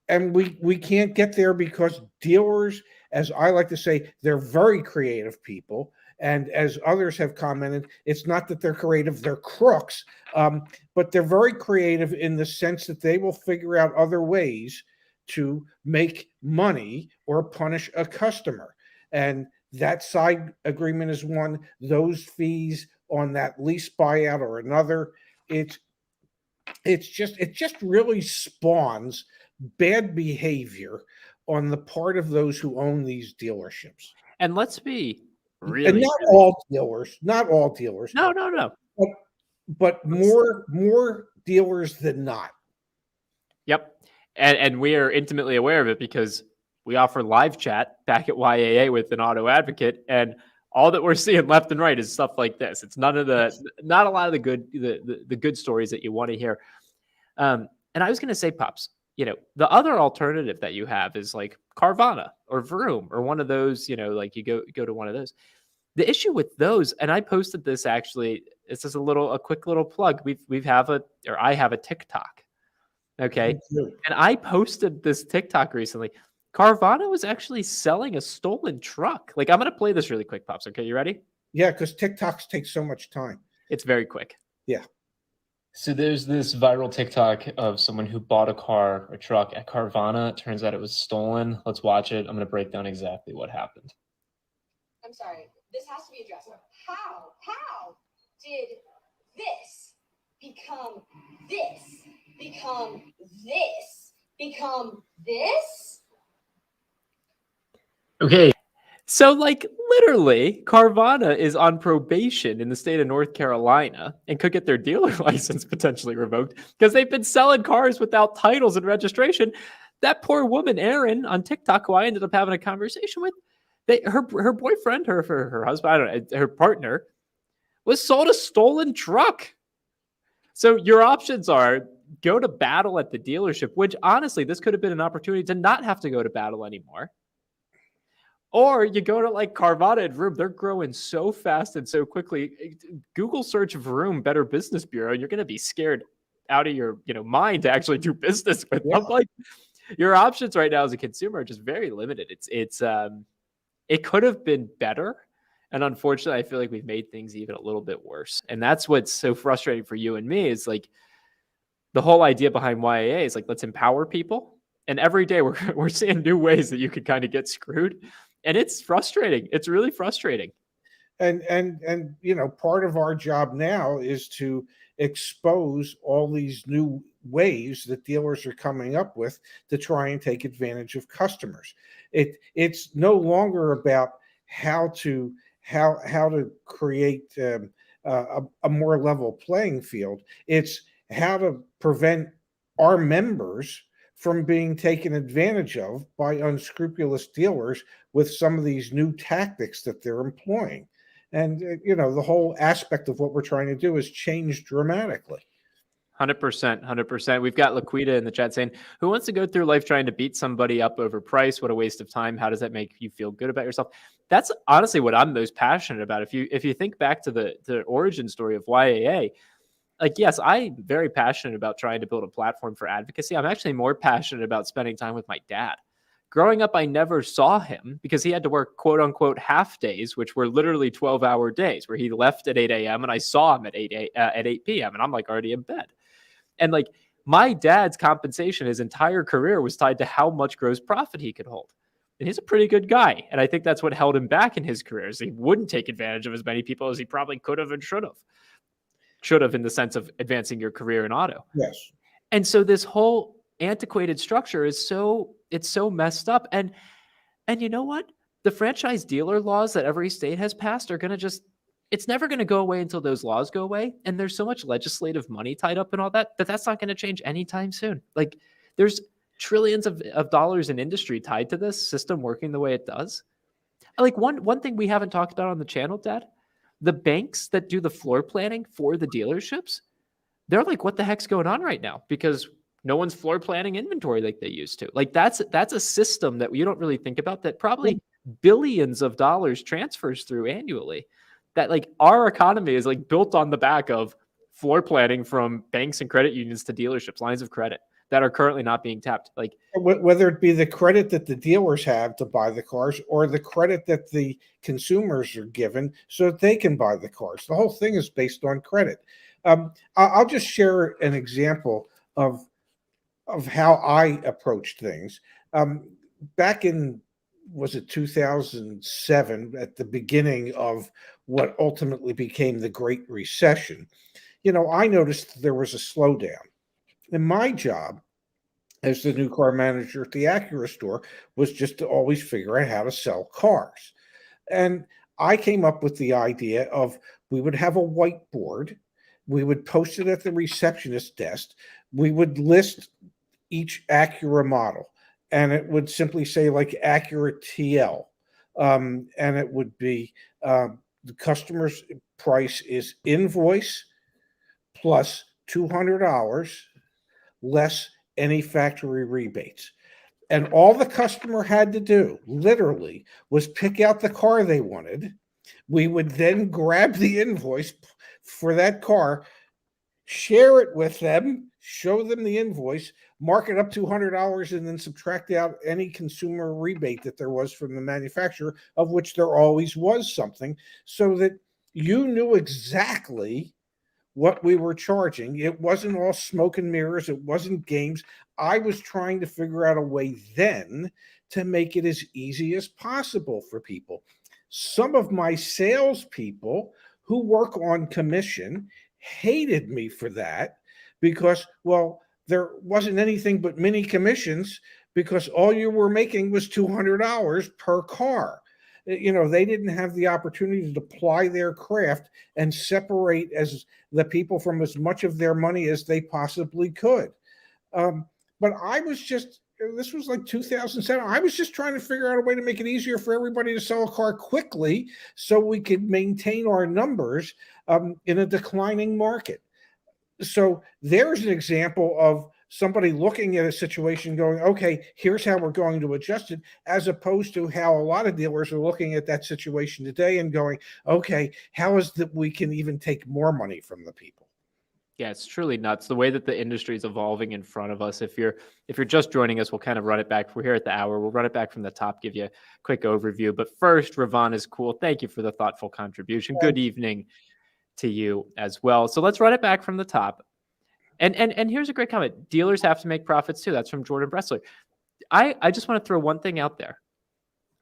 we can't get there, because dealers, as I like to say, they're very creative people. And as others have commented, it's not that they're creative, they're crooks, but they're very creative in the sense that they will figure out other ways to make money or punish a customer. And that side agreement is one. Those fees on that lease buyout or another. It just really spawns bad behavior on the part of those who own these dealerships. And let's be really, and not all dealers. No. But more dealers than not. Yep. And we are intimately aware of it, because we offer live chat back at YAA with an auto advocate, and all that we're seeing left and right is stuff like this. It's not a lot of the good stories that you want to hear. And I was going to say, Pops, the other alternative that you have is like Carvana or Vroom or one of those, like you go to one of those. The issue with those, and I posted this actually, it's just a quick little plug. I have a TikTok. Okay. And I posted this TikTok recently. Carvana was actually selling a stolen truck. Like, I'm going to play this really quick, Pops. Okay. You ready? Yeah. Because TikToks take so much time. It's very quick. Yeah. So there's this viral TikTok of someone who bought a truck at Carvana. It turns out it was stolen. Let's watch it. I'm going to break down exactly what happened. I'm sorry. This has to be addressed. How did this become this? Become this? Become this? Okay. So, like, literally, Carvana is on probation in the state of North Carolina and could get their dealer license potentially revoked because they've been selling cars without titles and registration. That poor woman, Erin, on TikTok, who I ended up having a conversation with, her boyfriend, her husband, I don't know, her partner, was sold a stolen truck. So your options are go to battle at the dealership, which honestly, this could have been an opportunity to not have to go to battle anymore. Or you go to like Carvana and Vroom. They're growing so fast and so quickly. Google search Vroom Better Business Bureau. You're going to be scared out of your mind to actually do business with them. Like, your options right now as a consumer are just very limited. It could have been better. And unfortunately, I feel like we've made things even a little bit worse. And that's what's so frustrating for you and me is like the whole idea behind YAA is like, let's empower people. And every day we're seeing new ways that you could kind of get screwed. And it's frustrating. It's really frustrating. And part of our job now is to expose all these new ways that dealers are coming up with to try and take advantage of customers. It's no longer about how to create a more level playing field. It's how to prevent our members from being taken advantage of by unscrupulous dealers with some of these new tactics that they're employing. And, the whole aspect of what we're trying to do has changed dramatically. 100%, 100%. We've got Laquita in the chat saying, who wants to go through life trying to beat somebody up over price? What a waste of time. How does that make you feel good about yourself? That's honestly what I'm most passionate about. If you think back to the origin story of YAA, like, yes, I'm very passionate about trying to build a platform for advocacy. I'm actually more passionate about spending time with my dad. Growing up, I never saw him because he had to work quote unquote half days, which were literally 12-hour days where he left at 8 a.m. and I saw him at 8 p.m. and I'm like already in bed. And like my dad's compensation, his entire career was tied to how much gross profit he could hold. And he's a pretty good guy. And I think that's what held him back in his career is he wouldn't take advantage of as many people as he probably could have and should have. Should have in the sense of advancing your career in auto. Yes. And so this whole antiquated structure is so messed up. And you know what? The franchise dealer laws that every state has passed are going to it's never going to go away until those laws go away. And there's so much legislative money tied up in all that that's not going to change anytime soon. Like there's trillions of dollars in industry tied to this system working the way it does. Like one thing we haven't talked about on the channel, Dad, the banks that do the floor planning for the dealerships, they're like, what the heck's going on right now? Because no one's floor planning inventory like they used to. Like that's a system that you don't really think about that probably billions of dollars transfers through annually. That like our economy is like built on the back of floor planning from banks and credit unions to dealerships, lines of credit that are currently not being tapped. Like whether it be the credit that the dealers have to buy the cars or the credit that the consumers are given so that they can buy the cars. The whole thing is based on credit. I'll just share an example of how I approached things. Back in, was it 2007, at the beginning of what ultimately became the Great Recession, I noticed there was a slowdown. And my job as the new car manager at the Acura store was just to always figure out how to sell cars. And I came up with the idea of we would have a whiteboard. We would post it at the receptionist desk. We would list each Acura model, and it would simply say like Acura TL. And it would be the customer's price is invoice plus $200 less any factory rebates. And all the customer had to do, literally, was pick out the car they wanted. We would then grab the invoice for that car, share it with them, show them the invoice, mark it up $200, and then subtract out any consumer rebate that there was from the manufacturer, of which there always was something, so that you knew exactly what we were charging. It wasn't all smoke and mirrors. It wasn't games. I was trying to figure out a way then to make it as easy as possible for people. Some of my salespeople who work on commission hated me for that because, well, there wasn't anything but mini commissions because all you were making was $200 per car. They didn't have the opportunity to apply their craft and separate as the people from as much of their money as they possibly could. But I was just, this was like 2007. I was just trying to figure out a way to make it easier for everybody to sell a car quickly so we could maintain our numbers in a declining market. So there's an example of somebody looking at a situation going, okay, here's how we're going to adjust it, as opposed to how a lot of dealers are looking at that situation today and going, okay, how is that we can even take more money from the people? Yeah, it's truly nuts the way that the industry is evolving in front of us. If you're just joining us, we'll kind of run it back. We're here at the hour. We'll run it back from the top, give you a quick overview. But first, Ravon is cool. Thank you for the thoughtful contribution. Good evening to you as well. So let's run it back from the top. And here's a great comment. Dealers have to make profits too. That's from Jordan Bressler. I just want to throw one thing out there.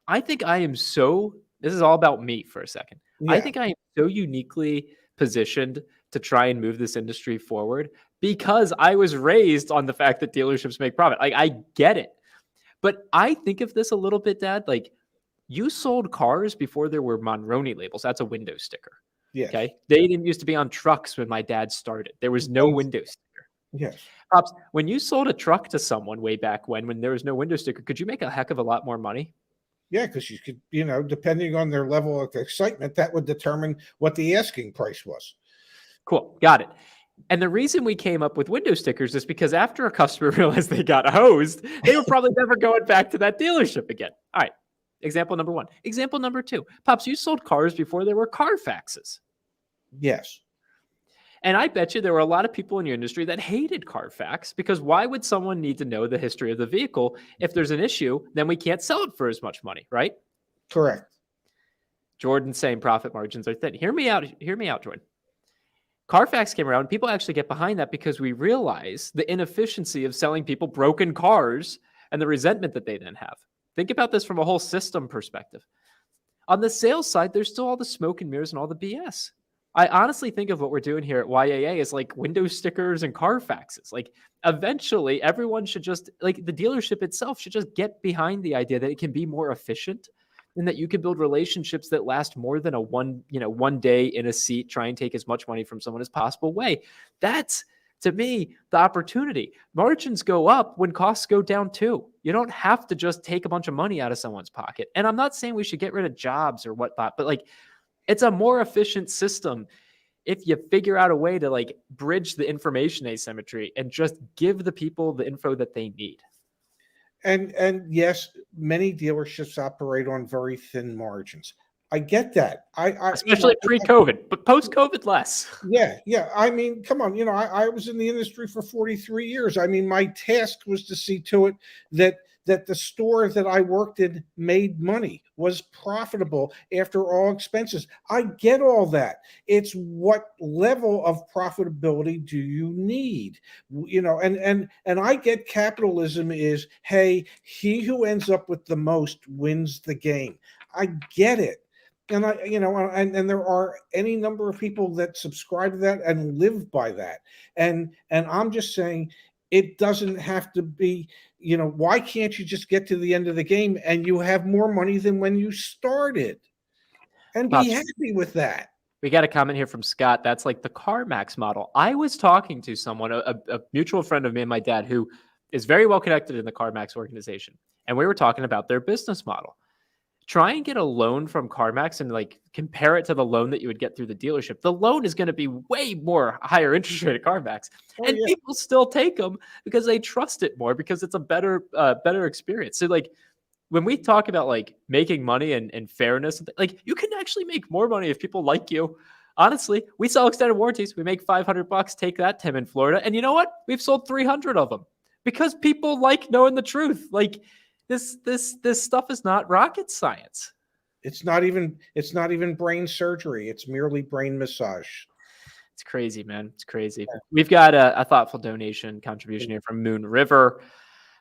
I think this is all about me for a second. Yeah. I think I am so uniquely positioned to try and move this industry forward because I was raised on the fact that dealerships make profit. Like I get it. But I think of this a little bit, Dad, like you sold cars before there were Monroney labels. That's a window sticker. Yeah. Okay. They didn't used to be on trucks when my dad started. There was no window sticker. Yes. Pops, when you sold a truck to someone way back when there was no window sticker, could you make a heck of a lot more money? Yeah, because you could, depending on their level of excitement, that would determine what the asking price was. Cool. Got it. And the reason we came up with window stickers is because after a customer realized they got hosed, they were probably never going back to that dealership again. All right. Example number 1. Example number 2. Pops, you sold cars before there were Carfaxes. Yes. And I bet you there were a lot of people in your industry that hated Carfax, because why would someone need to know the history of the vehicle? If there's an issue, then we can't sell it for as much money, right? Correct. Jordan's saying profit margins are thin. Hear me out, Jordan. Carfax came around. People actually get behind that because we realize the inefficiency of selling people broken cars and the resentment that they then have. Think about this from a whole system perspective. On the sales side, there's still all the smoke and mirrors and all the BS. I honestly think of what we're doing here at YAA as like window stickers and Carfaxes. Like eventually everyone should just, like the dealership itself should just get behind the idea that it can be more efficient and that you can build relationships that last more than a one day in a seat, try and take as much money from someone as possible way. That's, to me, the opportunity. Margins go up when costs go down too. You don't have to just take a bunch of money out of someone's pocket. And I'm not saying we should get rid of jobs or whatnot, but like it's a more efficient system if you figure out a way to like bridge the information asymmetry and just give the people the info that they need. And yes, many dealerships operate on very thin margins. I get that. Especially pre-COVID, but post-COVID less. Yeah. I mean, come on. I was in the industry for 43 years. I mean, my task was to see to it that the store that I worked in made money, was profitable after all expenses. I get all that. It's what level of profitability do you need? And I get capitalism is, hey, he who ends up with the most wins the game. I get it. And and there are any number of people that subscribe to that and live by that. And I'm just saying, it doesn't have to be, why can't you just get to the end of the game and you have more money than when you started and be happy with that? We got a comment here from Scott. That's like the CarMax model. I was talking to someone, a mutual friend of me and my dad, who is very well connected in the CarMax organization. And we were talking about their business model. Try and get a loan from CarMax and like compare it to the loan that you would get through the dealership. The loan is going to be way more higher interest rate at CarMax, and people still take them because they trust it more, because it's a better experience. So like when we talk about like making money and fairness, like you can actually make more money if people like you. Honestly, we sell extended warranties. We make $500. Take that, Tim, in Florida. And you know what? We've sold 300 of them because people like knowing the truth. Like, This stuff is not rocket science. It's not even brain surgery. It's merely brain massage. It's crazy, man. It's crazy. Yeah. We've got a thoughtful donation contribution here from Moon River.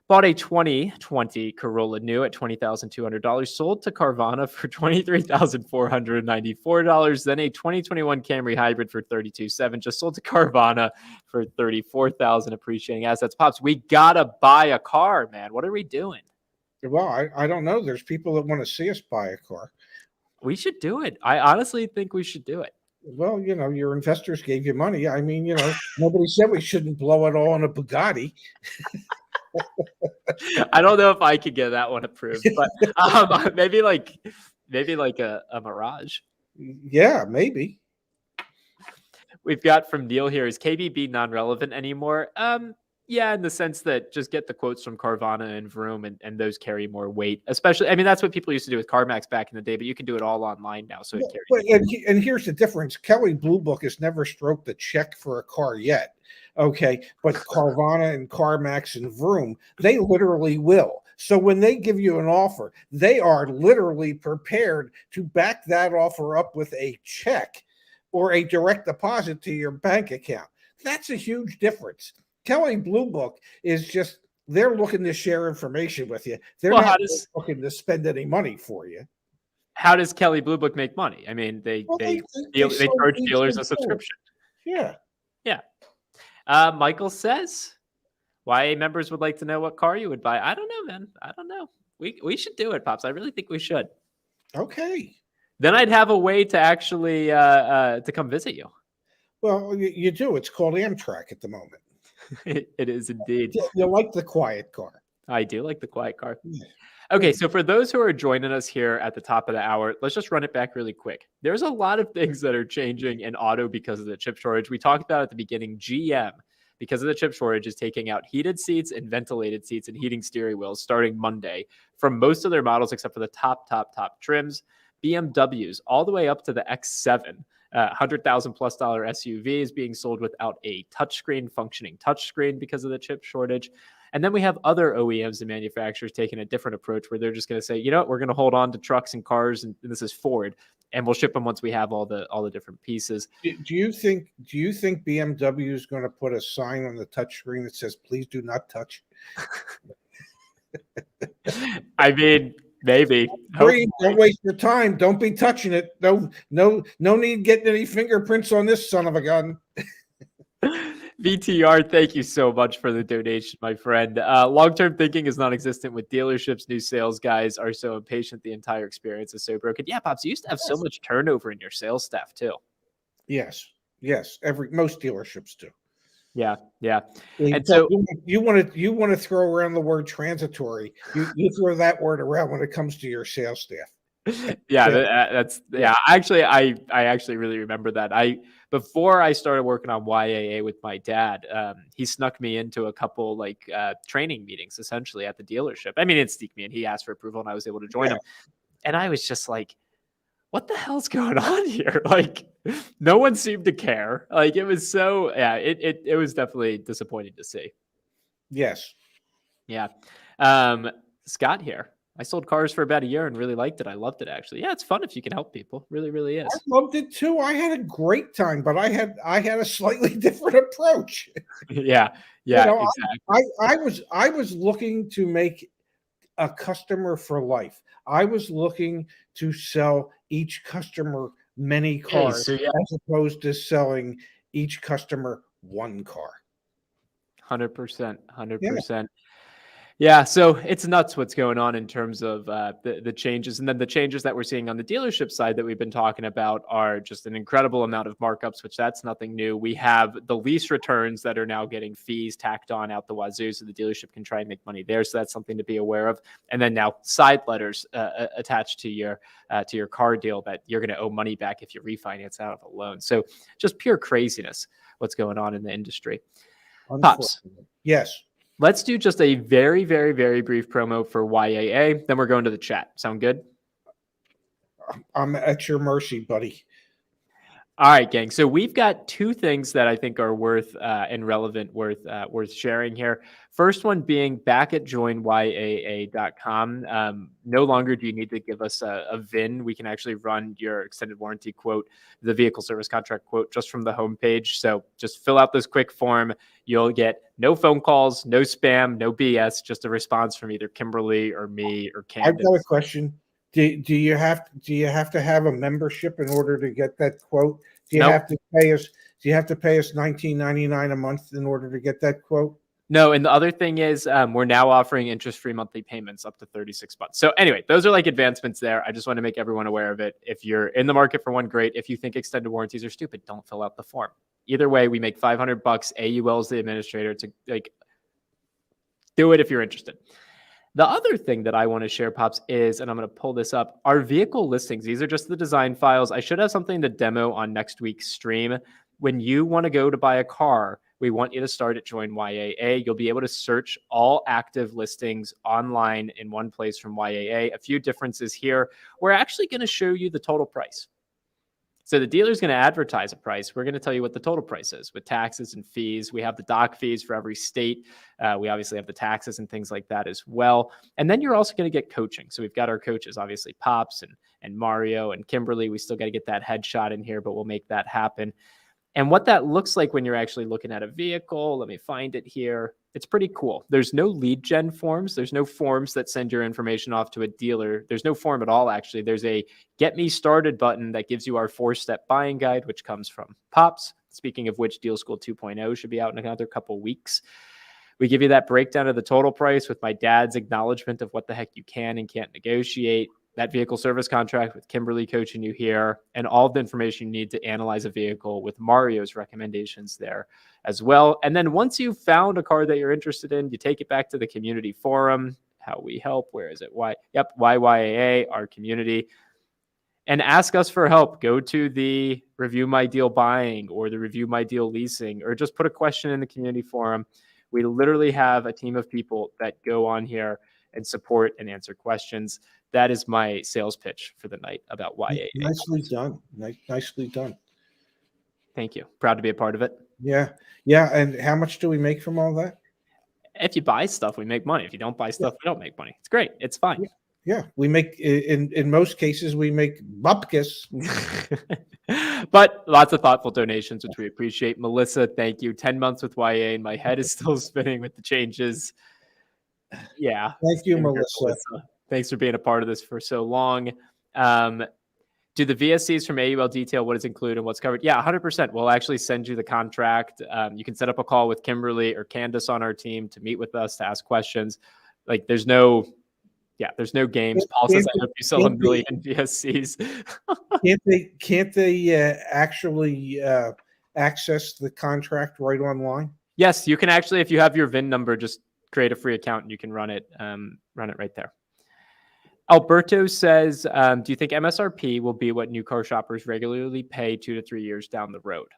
Bought a 2020 Corolla new at $20,200. Sold to Carvana for $23,494. Then a 2021 Camry Hybrid for $32,700. Just sold to Carvana for $34,000. Appreciating assets. Pops, we gotta buy a car, man. What are we doing? Well, I don't know. There's people that want to see us buy a car. We should do it. I honestly think we should do it. Well, your investors gave you money. I mean, nobody said we shouldn't blow it all on a Bugatti. I don't know if I could get that one approved, but maybe like a Mirage. Yeah, maybe. We've got from Neil here, is KBB non-relevant anymore? Yeah, in the sense that just get the quotes from Carvana and Vroom, and those carry more weight. Especially, I mean, that's what people used to do with CarMax back in the day, but you can do it all online now. So it carries. And here's the difference. Kelley Blue Book has never stroked a check for a car yet. Okay, but Carvana and CarMax and Vroom, they literally will. So when they give you an offer, they are literally prepared to back that offer up with a check or a direct deposit to your bank account. That's a huge difference. Kelley Blue Book is just, they're looking to share information with you. They're not looking to spend any money for you. How does Kelley Blue Book make money? I mean, they charge dealers a subscription. Yeah. Michael says, YA members would like to know what car you would buy. I don't know, man. I don't know. We should do it, Pops. I really think we should. Okay. Then I'd have a way to actually to come visit you. Well, you do. It's called Amtrak at the moment. It is indeed. You like the quiet car. I do like the quiet car. Okay, so for those who are joining us here at the top of the hour, let's just run it back really quick. There's a lot of things that are changing in auto because of the chip shortage. We talked about at the beginning, GM, because of the chip shortage, is taking out heated seats and ventilated seats and heating steering wheels starting Monday from most of their models except for the top trims. BMWs all the way up to the X7. $100,000+ SUV is being sold without a functioning touchscreen because of the chip shortage. And then we have other OEMs and manufacturers taking a different approach where they're just going to say, you know what, we're going to hold on to trucks and cars, and this is Ford, and we'll ship them once we have all the different pieces. Do you think BMW is going to put a sign on the touchscreen that says "Please do not touch"? I mean, maybe. Don't waste your time. Don't be touching it. No need getting any fingerprints on this son of a gun. VTR, thank you so much for the donation, my friend. Long-term thinking is non-existent with dealerships. New sales guys are so impatient. The entire experience is so broken. Yeah, Pops, you used to have so much turnover in your sales staff too. Yes. Most dealerships do. Yeah. And so you want to throw around the word transitory. You throw that word around when it comes to your sales staff. Actually, I actually really remember that. Before I started working on YAA with my dad, he snuck me into a couple training meetings essentially at the dealership. I mean, he didn't sneak me in. He asked for approval and I was able to join him. And I was just like, what the hell's going on here? Like, no one seemed to care. Like, it was so, it was definitely disappointing to see. Yes. Yeah. Scott here. I sold cars for about a year and really liked it. I loved it, actually. Yeah, it's fun if you can help people. Really, really is. I loved it too. I had a great time, but I had a slightly different approach. Yeah, exactly. I was looking to make a customer for life. I was looking to sell each customer many cars as opposed to selling each customer one car. 100%. Yeah, so it's nuts what's going on in terms of the changes. And then the changes that we're seeing on the dealership side that we've been talking about are just an incredible amount of markups, which that's nothing new. We have the lease returns that are now getting fees tacked on out the wazoo, so the dealership can try and make money there. So that's something to be aware of. And then now side letters attached to your car deal that you're going to owe money back if you refinance out of a loan. So just pure craziness what's going on in the industry. Pops. Yes. Let's do just a very, very, very brief promo for YAA. Then we're going to the chat. Sound good? I'm at your mercy, buddy. All right, gang. So we've got two things that I think are worth and relevant, worth sharing here. First one being back at joinyaa.com. No longer do you need to give us a VIN. We can actually run your extended warranty quote, the vehicle service contract quote, just from the homepage. So just fill out this quick form. You'll get no phone calls, no spam, no BS, just a response from either Kimberly or me or Candace. I've got a question. Do you have to have a membership in order to get that quote? Do you have to pay us $19.99 a month in order to get that quote? No, and the other thing is we're now offering interest-free monthly payments up to 36 months. So anyway, those are like advancements there. I just want to make everyone aware of it. If you're in the market for one, great. If you think extended warranties are stupid, don't fill out the form. Either way, we make $500. AUL is the administrator to do it if you're interested. The other thing that I want to share, Pops, is, and I'm going to pull this up, our vehicle listings. These are just the design files. I should have something to demo on next week's stream. When you want to go to buy a car, we want you to start at Join YAA. You'll be able to search all active listings online in one place from YAA. A few differences here. We're actually going to show you the total price. So the dealer's going to advertise a price. We're going to tell you what the total price is with taxes and fees. We have the doc fees for every state. We obviously have the taxes and things like that as well. And then you're also going to get coaching. So we've got our coaches, obviously Pops and Mario and Kimberly. We still got to get that headshot in here, but we'll make that happen. And what that looks like when you're actually looking at a vehicle, let me find it here. It's pretty cool. There's no lead gen forms. There's no forms that send your information off to a dealer. There's no form at all, actually. There's a Get Me Started button that gives you our 4-step buying guide, which comes from Pops. Speaking of which, Deal School 2.0 should be out in another couple weeks. We give you that breakdown of the total price with my dad's acknowledgement of what the heck you can and can't negotiate. that vehicle service contract with Kimberly coaching you here, and all the information you need to analyze a vehicle with Mario's recommendations there as well. And then once you've found a car that you're interested in, you take it back to the community forum. How we help. Where is it? YYAA, our community. And ask us for help. Go to the Review My Deal Buying or the Review My Deal Leasing, or just put a question in the community forum. We literally have a team of people that go on here and support and answer questions. That is my sales pitch for the night about YAA. Nicely done. Nicely done. Thank you. Proud to be a part of it. Yeah. Yeah. And how much do we make from all that? If you buy stuff, we make money. If you don't buy stuff, we don't make money. It's great. It's fine. Yeah. We make, in most cases, we make bupkis. But lots of thoughtful donations, which we appreciate. Melissa, thank you. 10 months with YA, and my head is still spinning with the changes. Yeah. Thank you, Melissa. Thanks for being a part of this for so long. Do the VSCs from AUL detail what is included and what's covered? Yeah, 100%. We'll actually send you the contract. You can set up a call with Kimberly or Candace on our team to meet with us, to ask questions. Like, there's no games. Paul says, I hope you sell 1 million VSCs. Can't they actually access the contract right online? Yes, you can actually, if you have your VIN number, just create a free account and you can run it right there. Alberto says, do you think MSRP will be what new car shoppers regularly pay 2 to 3 years down the road?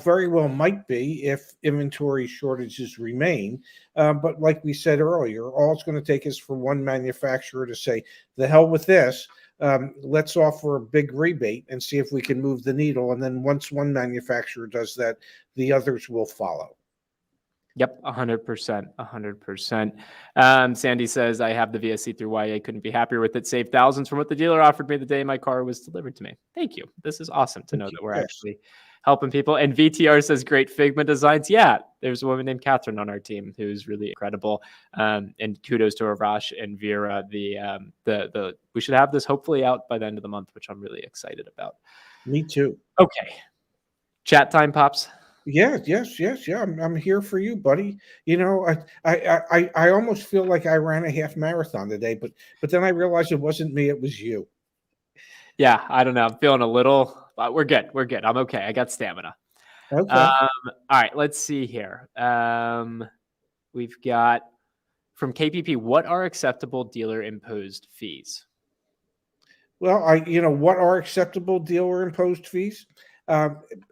Very well might be if inventory shortages remain. But like we said earlier, all it's going to take is for one manufacturer to say, the hell with this. Let's offer a big rebate and see if we can move the needle. And then once one manufacturer does that, the others will follow. Yep, 100%, 100%. Sandy says, I have the VSC through YA, couldn't be happier with it. Saved thousands from what the dealer offered me the day my car was delivered to me. Thank you. This is awesome to know that we're actually helping people. And VTR says, great Figma designs. Yeah, there's a woman named Catherine on our team who's really incredible. And kudos to Arash and Vera. We should have this hopefully out by the end of the month, which I'm really excited about. Me too. Okay. Chat time, Pops. Yeah. I'm here for you, buddy. You know, I almost feel like I ran a half marathon today, but then I realized it wasn't me, it was you. Yeah, I don't know. I'm feeling a little, but we're good. I'm okay. I got stamina. Okay. All right, let's see here. We've got from KPP, what are acceptable dealer imposed fees? Well, what are acceptable dealer imposed fees?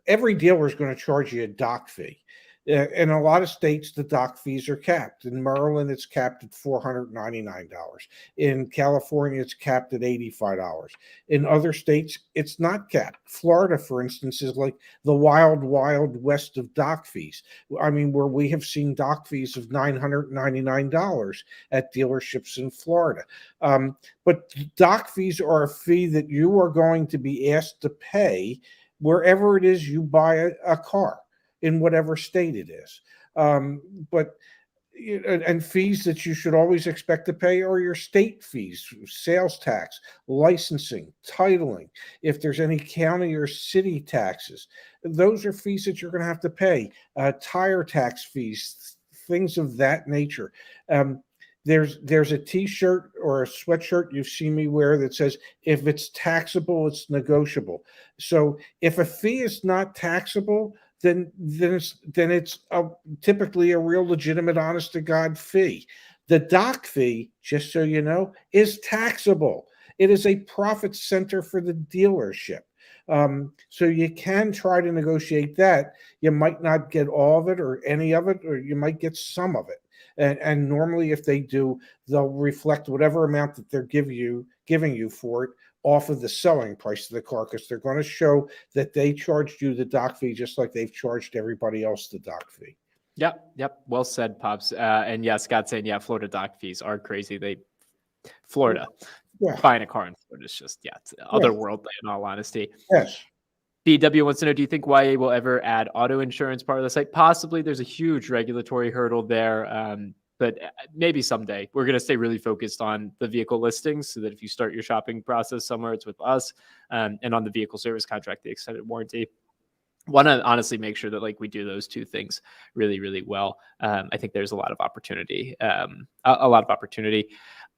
Every dealer is going to charge you a dock fee. In a lot of states, the dock fees are capped. In Maryland, it's capped at $499. In California, it's capped at $85. In other states, it's not capped. Florida, for instance, is like the wild, wild west of dock fees. I mean, where we have seen dock fees of $999 at dealerships in Florida. But dock fees are a fee that you are going to be asked to pay wherever it is you buy a car, in whatever state it is. And fees that you should always expect to pay are your state fees, sales tax, licensing, titling. If there's any county or city taxes, those are fees that you're going to have to pay. Tire tax fees, things of that nature. There's a t-shirt or a sweatshirt you've seen me wear that says, if it's taxable, it's negotiable. So if a fee is not taxable, then it's typically a real legitimate, honest to God fee. The dock fee, just so you know, is taxable. It is a profit center for the dealership. So you can try to negotiate that. You might not get all of it or any of it, or you might get some of it. And normally, if they do, they'll reflect whatever amount that they're giving you for it off of the selling price of the car, because they're going to show that they charged you the dock fee just like they've charged everybody else the dock fee. Yep. Well said, Pops. And yeah, Scott saying, yeah, Florida dock fees are crazy. Florida, buying a car in Florida is just, it's otherworldly, in all honesty. Yes. BW wants to know, do you think YA will ever add auto insurance part of the site? Possibly. There's a huge regulatory hurdle there, but maybe someday. We're going to stay really focused on the vehicle listings so that if you start your shopping process somewhere, it's with us, and on the vehicle service contract, the extended warranty. Want to honestly make sure that we do those two things really, really well. I think there's a lot of opportunity.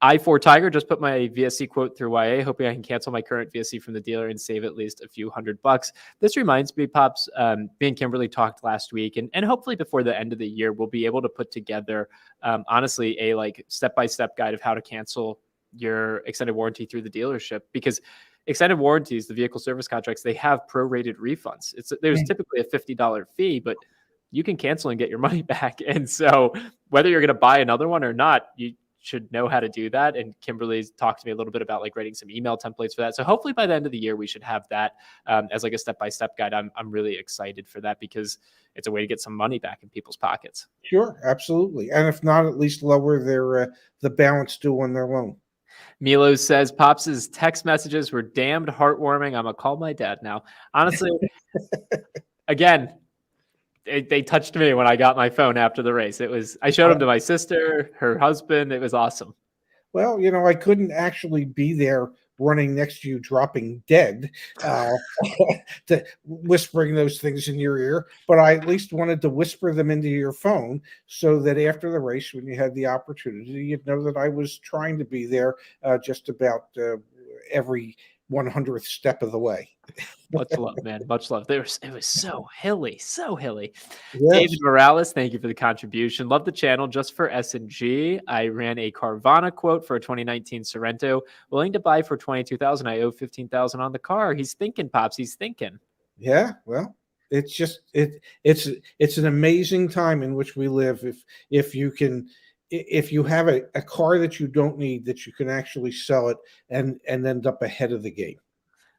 I4 Tiger just put my VSC quote through YA, hoping I can cancel my current VSC from the dealer and save at least a few $100. This reminds me, Pops, me and Kimberly talked last week, and hopefully before the end of the year, we'll be able to put together, honestly, a like step-by-step guide of how to cancel your extended warranty through the dealership, because extended warranties, the vehicle service contracts, they have prorated refunds. There's typically a $50 fee, but you can cancel and get your money back. And so whether you're going to buy another one or not, you should know how to do that. And Kimberly's talked to me a little bit about like writing some email templates for that. So hopefully by the end of the year, we should have that as like a step-by-step guide. I'm really excited for that because it's a way to get some money back in people's pockets. Sure, absolutely. And if not, at least lower their the balance due on their loan. Milo says, Pops' text messages were damned heartwarming. I'm going to call my dad now. Honestly, again, they touched me when I got my phone after the race. I showed them to my sister, her husband. It was awesome. Well, I couldn't actually be there running next to you, dropping dead, to whispering those things in your ear, but I at least wanted to whisper them into your phone so that after the race, when you had the opportunity, you'd know that I was trying to be there just about every 100th step of the way. Much love, man. Much love. It was so hilly, so hilly. Yes. David Morales, thank you for the contribution. Love the channel just for S&G. I ran a Carvana quote for a 2019 Sorrento. Willing to buy for $22,000. I owe $15,000 on the car. He's thinking, Pops. He's thinking. Yeah, well, it's just it's an amazing time in which we live. If you have a car that you don't need, that you can actually sell it and end up ahead of the game.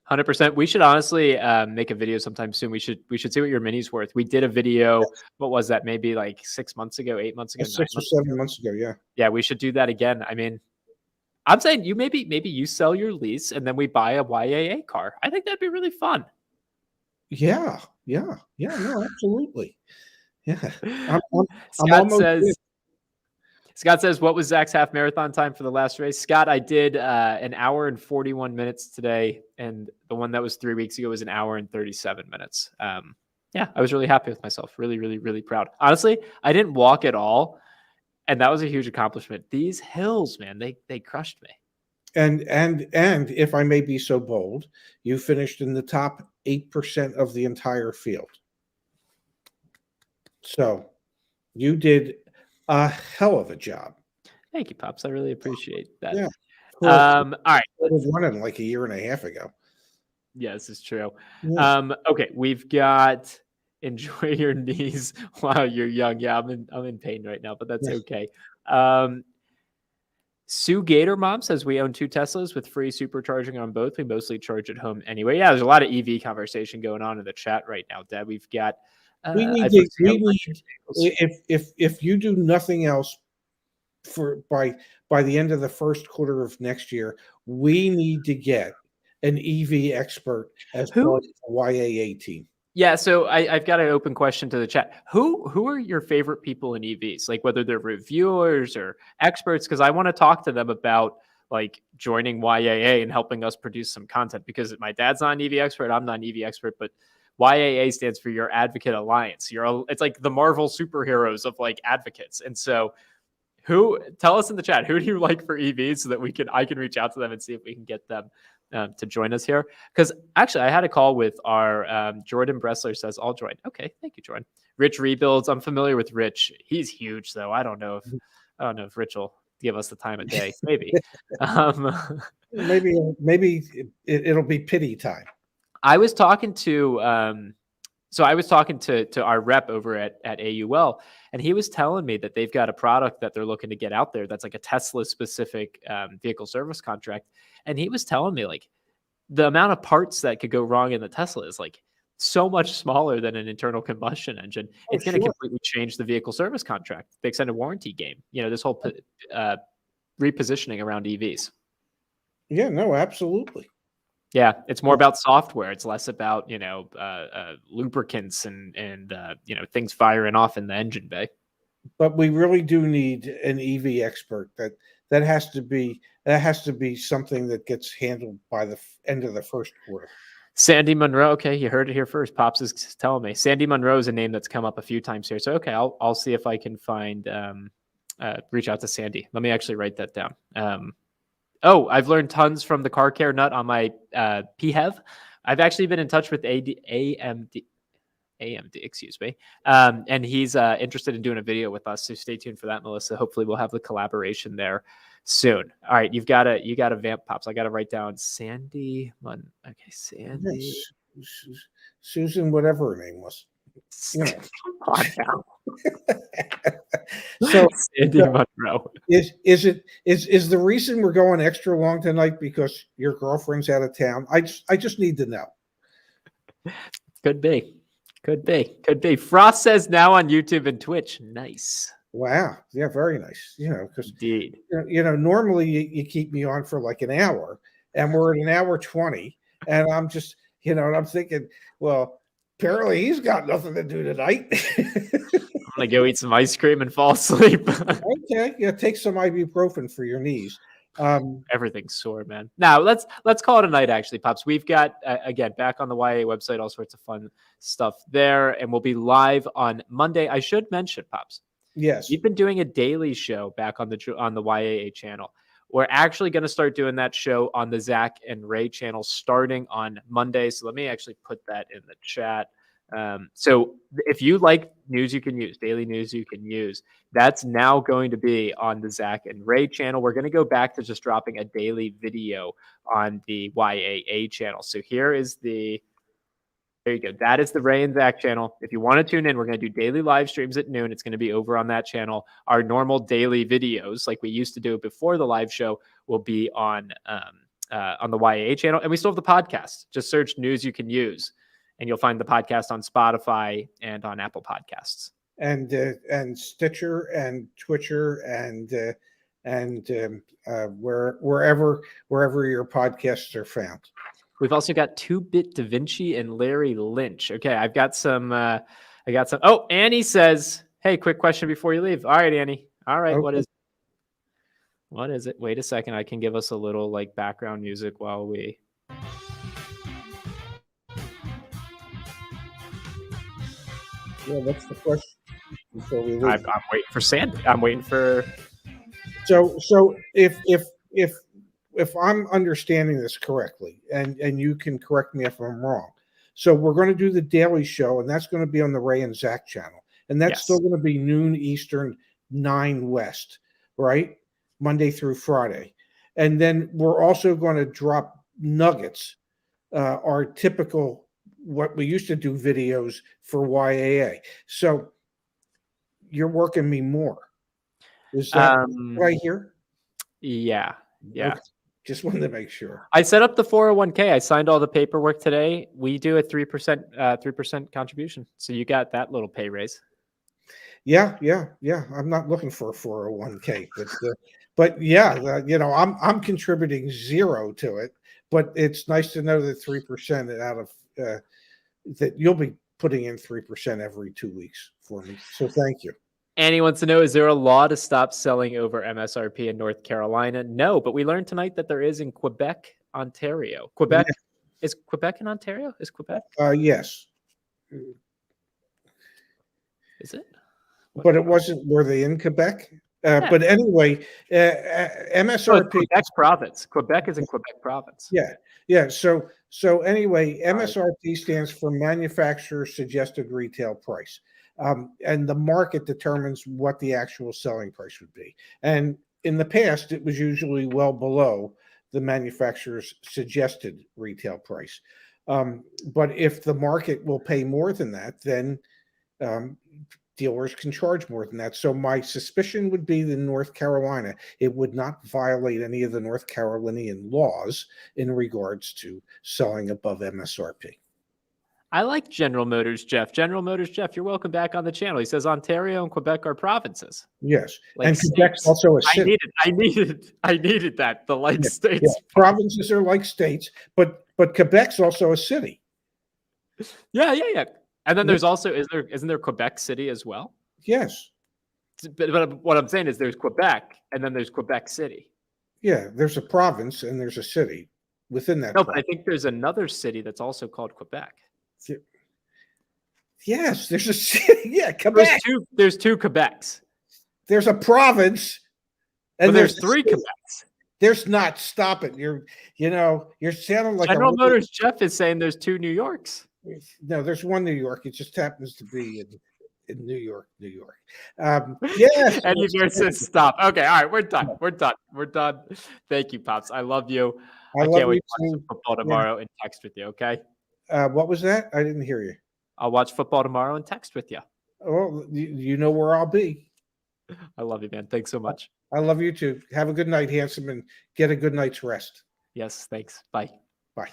100%. We should honestly make a video sometime soon. We should see what your Mini's worth. We did a video. What was that? Maybe like 6 months ago, 8 months ago, 6 or 7 months ago. Yeah. Yeah, we should do that again. I mean, I'm saying you maybe you sell your lease and then we buy a YAA car. I think that'd be really fun. Yeah. No, absolutely. Yeah. Scott says, what was Zach's half marathon time for the last race? Scott, I did an hour and 41 minutes today, and the one that was 3 weeks ago was an hour and 37 minutes. Yeah, I was really happy with myself. Really, really, really proud. Honestly, I didn't walk at all, and that was a huge accomplishment. These hills, man, they crushed me. And if I may be so bold, you finished in the top 8% of the entire field. So you did a hell of a job. Thank you, Pops. I really appreciate that. Yeah. All right. I was running like a year and a half ago. Yeah, this is true. Yeah. Okay, we've got enjoy your knees while you're young. Yeah, I'm in pain right now, but that's okay. Sue Gator Mom says we own 2 Teslas with free supercharging on both. We mostly charge at home anyway. Yeah, there's a lot of EV conversation going on in the chat right now, Dad. We've got if you do nothing else by the end of the first quarter of next year, we need to get an EV expert as part of the YAA team. Yeah, so I've got an open question to the chat. Who are your favorite people in EVs? Like whether they're reviewers or experts, because I want to talk to them about like joining YAA and helping us produce some content, because my dad's not an EV expert, I'm not an EV expert, but YAA stands for Your Advocate Alliance. It's like the Marvel superheroes of like advocates. And so tell us in the chat, who do you like for EVs so that I can reach out to them and see if we can get them to join us here. Because actually I had a call with our Jordan Bressler says I'll join. Okay. Thank you, Jordan. Rich Rebuilds. I'm familiar with Rich. He's huge though. I don't know if Rich will give us the time of day. Maybe. Maybe it'll be pity time. I was talking to our rep over at AUL, and he was telling me that they've got a product that they're looking to get out there that's like a Tesla specific vehicle service contract. And he was telling me like the amount of parts that could go wrong in the Tesla is like so much smaller than an internal combustion engine. It's going to completely change the vehicle service contract, the extended warranty game, this whole repositioning around EVs. Yeah, no, absolutely. Yeah, it's more about software. It's less about, lubricants and things firing off in the engine bay. But we really do need an EV expert. That has to be something that gets handled by the end of the first quarter. Sandy Monroe. Okay, you heard it here first. Pops is telling me Sandy Monroe is a name that's come up a few times here. So okay, I'll see if I can find reach out to Sandy. Let me actually write that down. Oh, I've learned tons from the Car Care Nut on my PHEV. I've actually been in touch with AMD, excuse me. And he's interested in doing a video with us. So stay tuned for that, Melissa. Hopefully we'll have the collaboration there soon. All right. You got a vamp pops. I got to write down Sandy. Okay. Sandy. Yes. Susan, whatever her name was. You know. Come on now. So Sandy Monroe. Is the reason we're going extra long tonight because your girlfriend's out of town? I just need to know. Could be. Frost says now on YouTube and Twitch. Nice. Wow. Yeah, very nice. Because Indeed. Normally you keep me on for like an hour, and we're at an hour 20, and I'm just, and I'm thinking, well, apparently he's got nothing to do tonight. I'm gonna go eat some ice cream and fall asleep. Okay, yeah, take some ibuprofen for your knees. Everything's sore, man. Now let's call it a night. Actually, Pops, we've got again back on the YA website all sorts of fun stuff there, and we'll be live on Monday. I should mention, Pops. Yes, we've been doing a daily show back on the YAA channel. We're actually going to start doing that show on the Zack and Ray channel starting on Monday. So let me actually put that in the chat. So if you like news you can use, daily news you can use, that's now going to be on the Zack and Ray channel. We're going to go back to just dropping a daily video on the YAA channel. So here is there you go. That is the Ray and Zack channel. If you want to tune in, we're going to do daily live streams at noon. It's going to be over on that channel. Our normal daily videos, like we used to do before the live show, will be on the YAA channel. And we still have the podcast. Just search news you can use, and you'll find the podcast on Spotify and on Apple Podcasts. And Stitcher and Twitcher and wherever your podcasts are found. We've also got 2-Bit Da Vinci and Larry Lynch. Okay, I got some. Oh, Annie says, "Hey, quick question before you leave." All right, Annie. All right, okay. What is it? Wait a second. I can give us a little background music while we. Yeah, what's the question before we leave? I'm waiting for Sandy. I'm waiting for. So if I'm understanding this correctly, and you can correct me if I'm wrong. So we're going to do the daily show, and that's going to be on the Ray and Zack channel, and that's still going to be noon Eastern, 9 West, right? Monday through Friday, and then we're also going to drop nuggets, our typical what we used to do videos for YAA. So you're working me more. Is that right here? Yeah. Okay. Just wanted to make sure. I set up the 401k. I signed all the paperwork today. We do a 3% contribution. So you got that little pay raise. Yeah. I'm not looking for a 401k, but yeah, I'm contributing 0 to it. But it's nice to know that 3% out of that you'll be putting in 3% every 2 weeks for me. So thank you. Annie wants to know, is there a law to stop selling over MSRP in North Carolina? No, but we learned tonight that there is in Quebec, Ontario. Quebec, is Quebec in Ontario? Is Quebec? Yes. Is it? But it wasn't, were they in Quebec? But anyway, MSRP. Quebec province. Quebec is in Quebec province. Yeah. So anyway, MSRP stands for Manufacturer Suggested Retail Price. And the market determines what the actual selling price would be. And in the past, it was usually well below the manufacturer's suggested retail price. But if the market will pay more than that, then dealers can charge more than that. So my suspicion would be that in North Carolina, it would not violate any of the North Carolinian laws in regards to selling above MSRP. I like General Motors Jeff. General Motors Jeff, you're welcome back on the channel. He says Ontario and Quebec are provinces. Yes, and Quebec's also a city. I needed that. The like states. Yeah. Provinces are like states, but Quebec's also a city. Yeah. And then there's also isn't there Quebec City as well? Yes. But what I'm saying is there's Quebec and then there's Quebec City. Yeah, there's a province and there's a city within that. No, but I think there's another city that's also called Quebec. Yes, there's a city. Yeah, Quebec. There's two Quebecs. There's a province, Well, and there's 3 Quebecs. There's not. Stop it. You're sounding like General Motors Jeff is saying there's 2 New Yorks. No, there's one New York. It just happens to be in New York, New York. Yes. And you just said stop. Okay, all right, we're done. Thank you, Pops. I love you. I love can't wait you to watch too. football tomorrow and text with you, okay? What was that? I didn't hear you. I'll watch football tomorrow and text with you. Oh, you know where I'll be. I love you, man. Thanks so much. I love you too. Have a good night, handsome, and get a good night's rest. Yes, thanks. Bye. Bye.